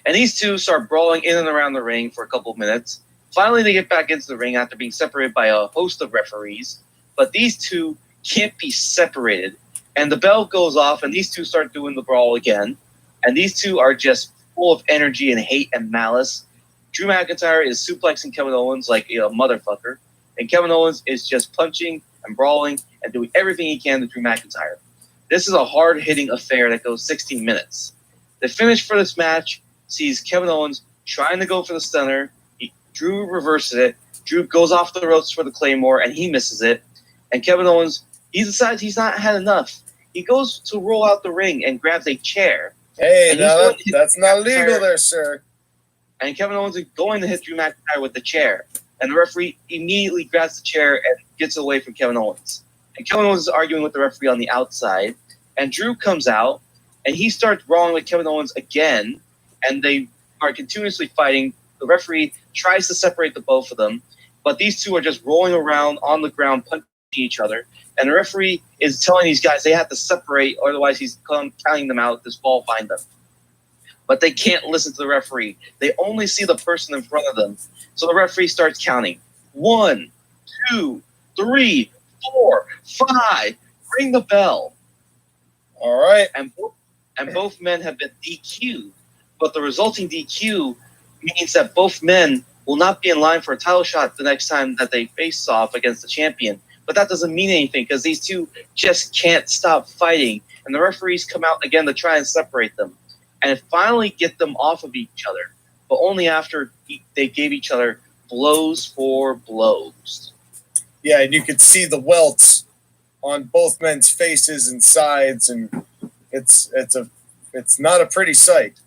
C: And these two start brawling in and around the ring for a couple of minutes. Finally, they get back into the ring after being separated by a host of referees. But these two can't be separated. And the bell goes off, and these two start doing the brawl again. And these two are just full of energy and hate and malice. Drew McIntyre is suplexing Kevin Owens like a motherfucker. And Kevin Owens is just punching and brawling and doing everything he can to Drew McIntyre. This is a hard-hitting affair that goes 16 minutes. The finish for this match sees Kevin Owens trying to go for the stunner. Drew reverses it. Drew goes off the ropes for the Claymore, and he misses it. And Kevin Owens, he decides he's not had enough. He goes to roll out the ring and grabs a chair.
A: Hey, no, that's not legal there, sir.
C: And Kevin Owens is going to hit Drew McIntyre with the chair. And the referee immediately grabs the chair and gets away from Kevin Owens. And Kevin Owens is arguing with the referee on the outside. And Drew comes out, and he starts brawling with Kevin Owens again. And they are continuously fighting. The referee tries to separate the both of them. But these two are just rolling around on the ground, punching each other. And the referee is telling these guys they have to separate, or otherwise he's counting them out, disqualifying them. But they can't listen to the referee. They only see the person in front of them. So the referee starts counting. 1, 2, 3, 4, 5. Ring the bell.
A: All right.
C: And both men have been DQ'd. But the resulting DQ means that both men will not be in line for a title shot the next time that they face off against the champion. But that doesn't mean anything because these two just can't stop fighting. And the referees come out again to try and separate them. And finally get them off of each other. But only after they gave each other blows for blows.
A: Yeah, and you could see the welts on both men's faces and sides, and it's not a pretty sight.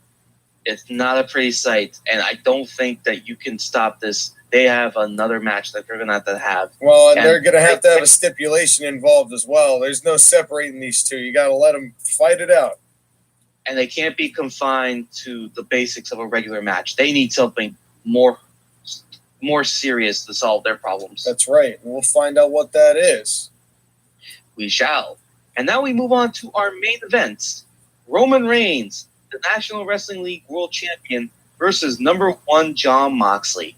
C: It's not a pretty sight, and I don't think that you can stop this. They have another match that they're going to have.
A: Well, and they're going to have a stipulation involved as well. There's no separating these two. You got to let them fight it out.
C: And they can't be confined to the basics of a regular match. They need something more serious to solve their problems.
A: That's right. And we'll find out what that is.
C: We shall. And now we move on to our main event. Roman Reigns, the National Wrestling League World Champion, versus number 1 Jon Moxley.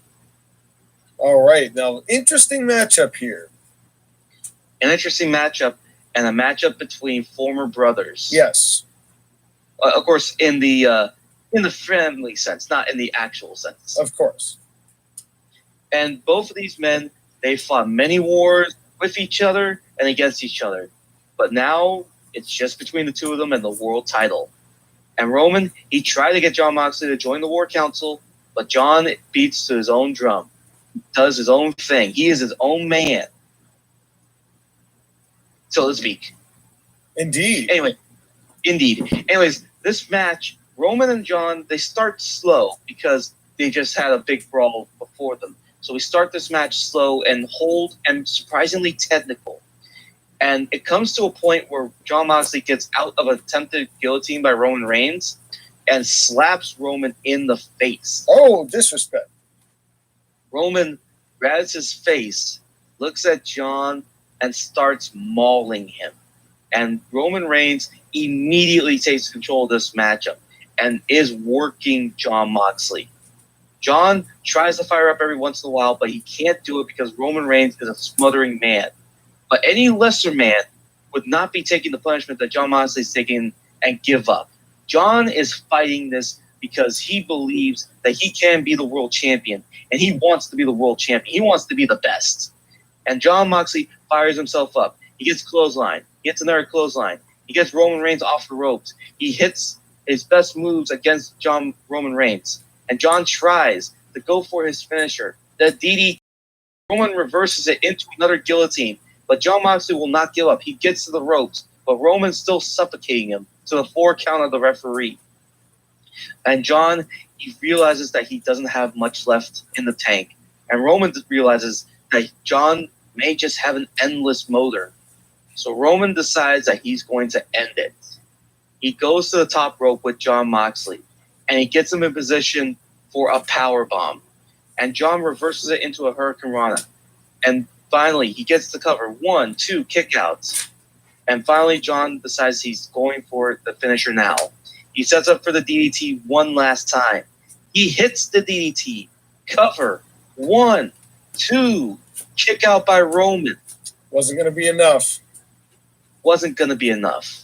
A: All right. Now, interesting matchup here.
C: An interesting matchup, and a matchup between former brothers.
A: Yes.
C: Of course, in the friendly sense, not in the actual sense.
A: Of course.
C: And both of these men, they fought many wars with each other and against each other. But now it's just between the two of them and the world title. And Roman, he tried to get Jon Moxley to join the War Council, but Jon beats to his own drum. He does his own thing. He is his own man, so to speak.
A: Indeed.
C: Anyways, this match, Roman and Jon, they start slow because they just had a big brawl before them. So we start this match slow and hold and surprisingly technical. And it comes to a point where Jon Moxley gets out of an attempted guillotine by Roman Reigns and slaps Roman in the face.
A: Oh, disrespect.
C: Roman grabs his face, looks at Jon, and starts mauling him. And Roman Reigns immediately takes control of this matchup and is working Jon Moxley. Jon tries to fire up every once in a while, but he can't do it because Roman Reigns is a smothering man. But any lesser man would not be taking the punishment that Jon Moxley is taking and give up. Jon is fighting this because he believes that he can be the world champion, and he wants to be the world champion. He wants to be the best. And Jon Moxley fires himself up. He gets clothesline. He gets another clothesline. He gets Roman Reigns off the ropes. He hits his best moves against Roman Reigns. And Jon tries to go for his finisher, the DDT. Roman reverses it into another guillotine, but Jon Moxley will not give up. He gets to the ropes, but Roman's still suffocating him to the 4 count of the referee. And Jon, he realizes that he doesn't have much left in the tank. And Roman realizes that Jon may just have an endless motor. So Roman decides that he's going to end it. He goes to the top rope with Jon Moxley, and he gets him in position for a power bomb. And Jon reverses it into a Hurricane Rana. And finally, he gets the cover. 1, 2 kickouts. And finally, Jon decides he's going for the finisher now. He sets up for the DDT one last time. He hits the DDT. Cover. 1, 2. Kick out by Roman.
A: Wasn't going to be enough.
C: Wasn't going to be enough.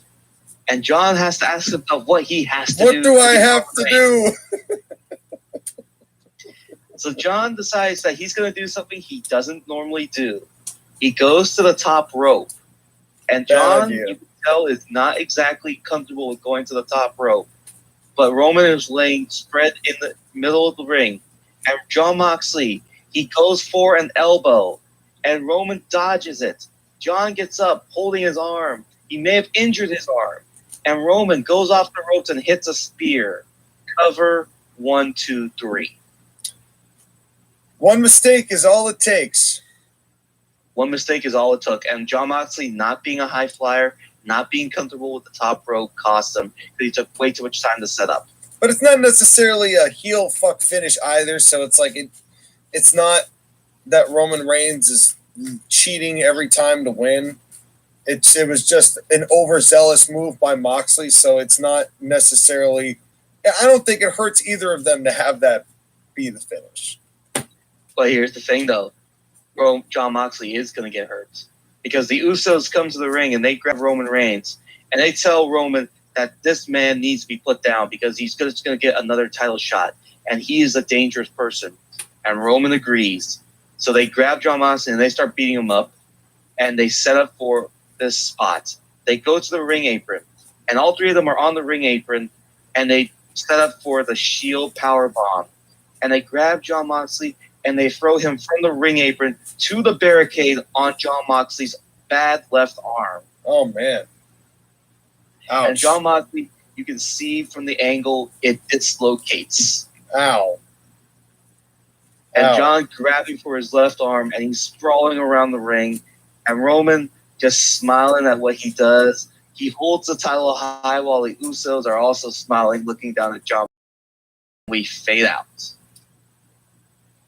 C: And Jon has to ask himself what he has to do.
A: What do I have to do?
C: So Jon decides that he's going to do something he doesn't normally do. He goes to the top rope. And Jon, you can tell, is not exactly comfortable with going to the top rope. But Roman is laying spread in the middle of the ring. And Jon Moxley, he goes for an elbow. And Roman dodges it. Jon gets up, holding his arm. He may have injured his arm. And Roman goes off the ropes and hits a spear. Cover. 1, 2, 3.
A: One mistake is all it takes.
C: One mistake is all it took. And Jon Moxley not being a high flyer, not being comfortable with the top rope cost him because he took way too much time to set up.
A: But it's not necessarily a heel fuck finish either, so it's like it's not that Roman Reigns is cheating every time to win. It was just an overzealous move by Moxley, so it's not necessarily. I don't think it hurts either of them to have that be the finish.
C: But here's the thing, though. Jon Moxley is going to get hurt because the Usos come to the ring and they grab Roman Reigns and they tell Roman that this man needs to be put down because he's just going to get another title shot and he is a dangerous person. And Roman agrees. So they grab Jon Moxley and they start beating him up and they set up for this spot. They go to the ring apron and all 3 of them are on the ring apron and they set up for the Shield power bomb. And they grab Jon Moxley and they throw him from the ring apron to the barricade on Jon Moxley's bad left arm.
A: Oh, man. Ouch.
C: And Jon Moxley, you can see from the angle, it dislocates.
A: Ow.
C: And
A: Ow.
C: Jon grabbing for his left arm, and he's sprawling around the ring. And Roman just smiling at what he does. He holds the title high while the Usos are also smiling, looking down at Jon. We fade out.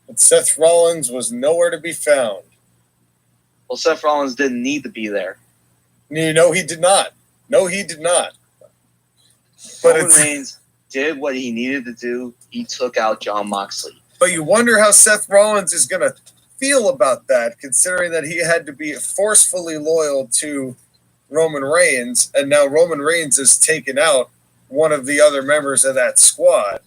A: But Seth Rollins was nowhere to be found.
C: Well, Seth Rollins didn't need to be there.
A: No, he did not. No, he did not. But
C: Roman Reigns did what he needed to do. He took out Jon Moxley.
A: But you wonder how Seth Rollins is going to feel about that, considering that he had to be forcefully loyal to Roman Reigns, and now Roman Reigns has taken out one of the other members of that squad.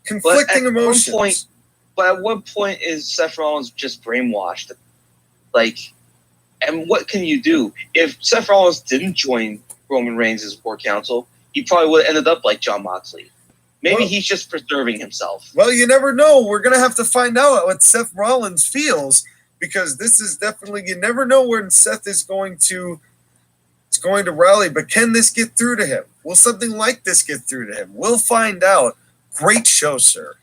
A: Conflicting emotions.
C: But at what point is Seth Rollins just brainwashed? Like, and what can you do? If Seth Rollins didn't join Roman Reigns' core council, he probably would have ended up like Jon Moxley. Maybe he's just preserving himself.
A: Well, you never know. We're going to have to find out what Seth Rollins feels, because this is definitely, you never know when Seth is going to rally. But can this get through to him? Will something like this get through to him? We'll find out. Great show, sir.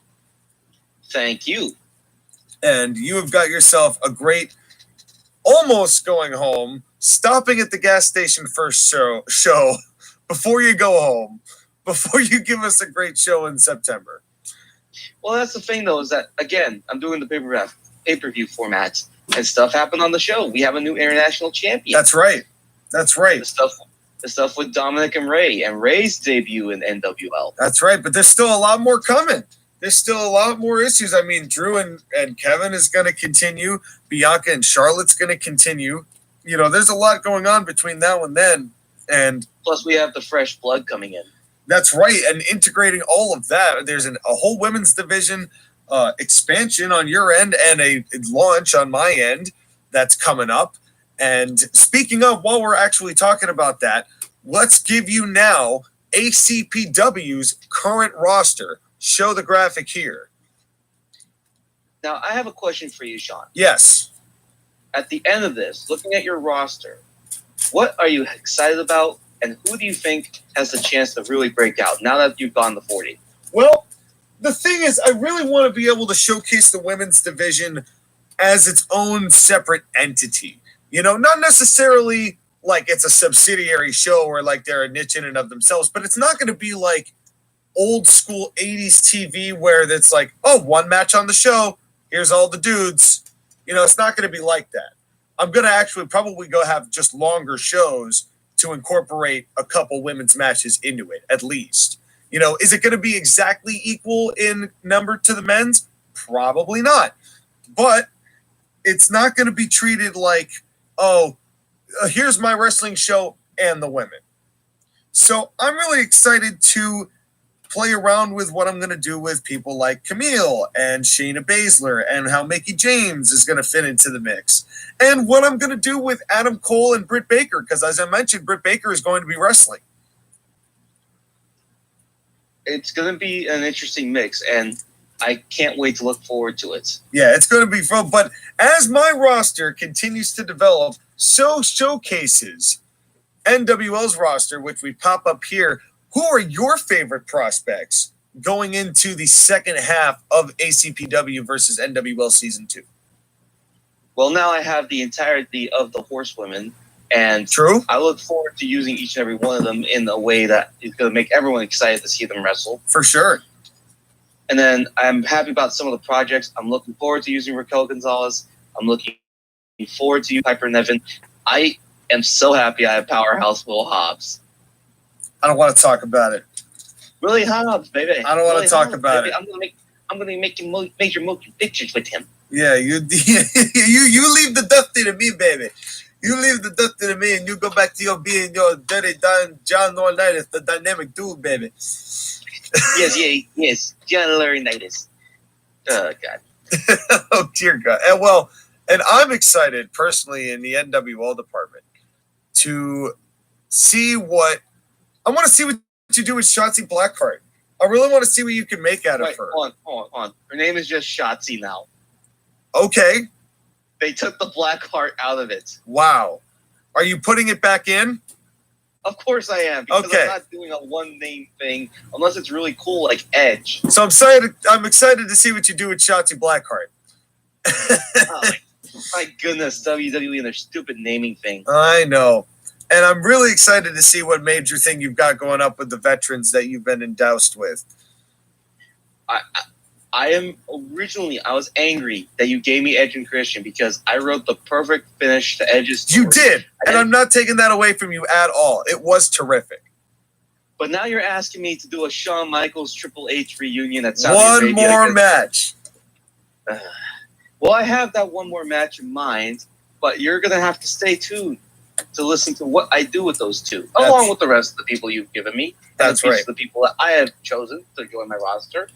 C: Thank you.
A: And you have got yourself a great, almost going home, stopping at the gas station first show before you go home, before you give us a great show in September.
C: Well, that's the thing, though, is that, again, I'm doing the pay-per-view format. And stuff happened on the show. We have a new international champion.
A: That's right. That's right.
C: The stuff with Dominic and Ray's debut in NWL.
A: That's right. But there's still a lot more coming. There's still a lot more issues. I mean, Drew and Kevin is going to continue. Bianca and Charlotte's going to continue. You know, there's a lot going on between now and then. And
C: plus, we have the fresh blood coming in.
A: That's right. And integrating all of that, there's a whole women's division expansion on your end and a launch on my end that's coming up. And speaking of, while we're actually talking about that, let's give you now ACPW's current roster. Show the graphic here.
C: Now, I have a question for you, Sean.
A: Yes.
C: At the end of this, looking at your roster, what are you excited about, and who do you think has the chance to really break out now that you've gone to 40?
A: Well, the thing is, I really want to be able to showcase the women's division as its own separate entity. You know, not necessarily like it's a subsidiary show or like they're a niche in and of themselves, but it's not going to be like old school 80s TV where it's like, oh, one match on the show, here's all the dudes. You know, it's not going to be like that. I'm going to actually probably go have just longer shows to incorporate a couple women's matches into it, at least. You know, is it going to be exactly equal in number to the men's? Probably not. But it's not going to be treated like, oh, here's my wrestling show and the women. So I'm really excited to play around with what I'm going to do with people like Camille and Shayna Baszler and how Mickie James is going to fit into the mix. And what I'm going to do with Adam Cole and Britt Baker, because as I mentioned, Britt Baker is going to be wrestling.
C: It's going to be an interesting mix, and I can't wait to look forward to it.
A: Yeah, it's going to be fun. But as my roster continues to develop, so showcases NWL's roster, which we pop up here. Who are your favorite prospects going into the second half of ACPW versus NWL Season 2?
C: Well, now I have the entirety of the horsewomen, and
A: True.
C: I look forward to using each and every one of them in a way that is going to make everyone excited to see them wrestle.
A: For sure.
C: And then I'm happy about some of the projects. I'm looking forward to using Raquel Gonzalez. I'm looking forward to using Piper Nevin. I am so happy I have Powerhouse Will Hobbs.
A: I don't want to talk about it.
C: Really Hobbs, baby.
A: I don't want to talk about it.
C: I'm gonna make you major motion pictures with him.
A: Yeah, you leave the dusty to me, baby. You leave the dusty to me, and you go back to your being your dirty John Laurinaitis, the dynamic dude, baby.
C: Yes, John Laurinaitis. Oh God.
A: Oh dear God. And I'm excited personally in the NWL department to see what. I want to see what you do with Shotzi Blackheart. I really want to see what you can make out of her.
C: Hold on. Her name is just Shotzi now.
A: Okay.
C: They took the Blackheart out of it.
A: Wow. Are you putting it back in?
C: Of course I am. Because
A: okay.
C: I'm not doing a one-name thing unless it's really cool like Edge.
A: So I'm excited to see what you do with Shotzi Blackheart.
C: Oh, my goodness, WWE and their stupid naming thing.
A: I know. And I'm really excited to see what major thing you've got going up with the veterans that you've been endoused with.
C: I was angry that you gave me Edge and Christian because I wrote the perfect finish to Edge's story.
A: You did, and I'm not taking that away from you at all. It was terrific.
C: But now you're asking me to do a Shawn Michaels Triple H reunion at Saudi
A: Arabia. One more match.
C: Well, I have that one more match in mind, but you're going to have to stay tuned to listen to what I do with those two, along with the rest of the people you've given me.
A: That's right.
C: The people that I have chosen to join my roster.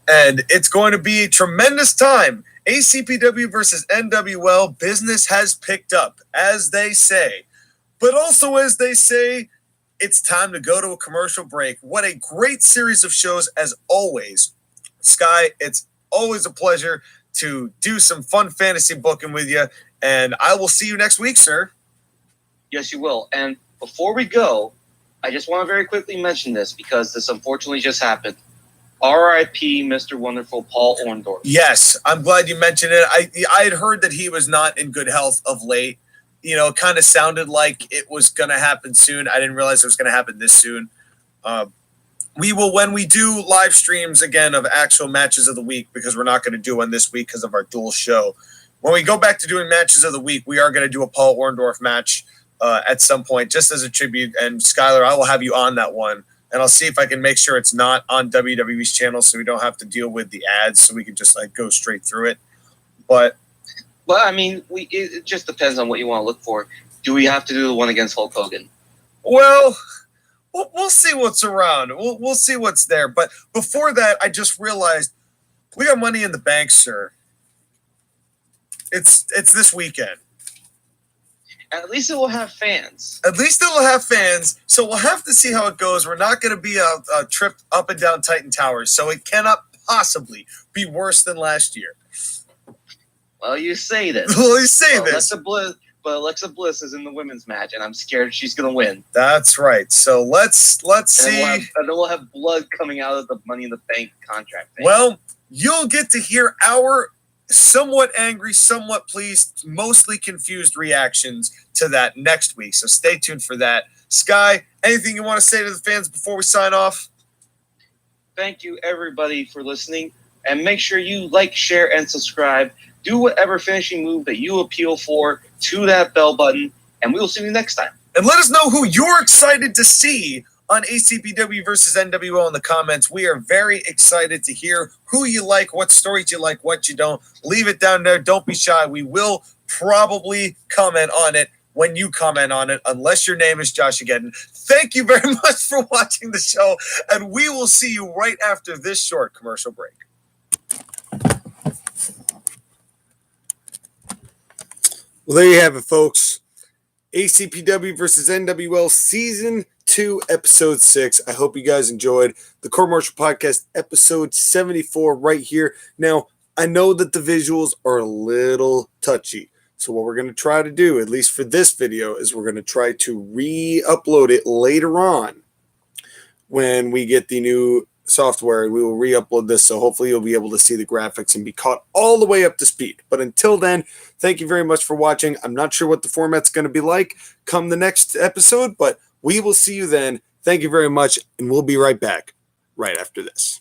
A: And it's going to be a tremendous time. ACPW versus NWL, business has picked up, as they say. But also, as they say, it's time to go to a commercial break. What a great series of shows, as always. Sky, it's always a pleasure to do some fun fantasy booking with you. And I will see you next week, sir.
C: Yes, you will. And before we go, I just want to very quickly mention this because this unfortunately just happened. R.I.P. Mr. Wonderful Paul Orndorff.
A: Yes, I'm glad you mentioned it. I had heard that he was not in good health of late. You know, it kind of sounded like it was going to happen soon. I didn't realize it was going to happen this soon. We will, when we do live streams again of actual matches of the week, because we're not going to do one this week because of our dual show, when we go back to doing matches of the week, we are going to do a Paul Orndorff match at some point, just as a tribute. And Skylar, I will have you on that one. And I'll see if I can make sure it's not on WWE's channel so we don't have to deal with the ads, so we can just like go straight through it. But
C: I mean, it just depends on what you want to look for. Do we have to do the one against Hulk Hogan?
A: Well, we'll see what's around. We'll see what's there. But before that, I just realized we got Money in the Bank, sir. It's this weekend.
C: At least it will have fans.
A: At least it will have fans. So we'll have to see how it goes. We're not going to be a trip up and down Titan Towers, so it cannot possibly be worse than last year.
C: Well, you say this.
A: Well, you say this.
C: Alexa Bliss is in the women's match, and I'm scared she's going to win.
A: That's right. So let's see.
C: And then we'll have blood coming out of the Money in the Bank contract thing.
A: Well, you'll get to hear our somewhat angry, somewhat pleased, mostly confused reactions to that next week. So stay tuned for that. Sky, anything you want to say to the fans before we sign off?
C: Thank you, everybody, for listening. And make sure you like, share, and subscribe. Do whatever finishing move that you appeal for to that bell button. And we will see you next time.
A: And let us know who you're excited to see on ACPW versus NWL in the comments. We are very excited to hear who you like, what stories you like, what you don't. Leave it down there. Don't be shy. We will probably comment on it when you comment on it, unless your name is Josh again. Thank you very much for watching the show, and we will see you right after this short commercial break. Well, there you have it, folks. ACPW versus NWL Season 2, Episode 6. I hope you guys enjoyed the Court Martial Podcast, Episode 74 right here. Now, I know that the visuals are a little touchy. So what we're going to try to do, at least for this video, is we're going to try to re-upload it later on when we get the new software. We will re-upload this, so hopefully you'll be able to see the graphics and be caught all the way up to speed. But until then, thank you very much for watching. I'm not sure what the format's going to be like come the next episode, but we will see you then. Thank you very much, and we'll be right back right after this.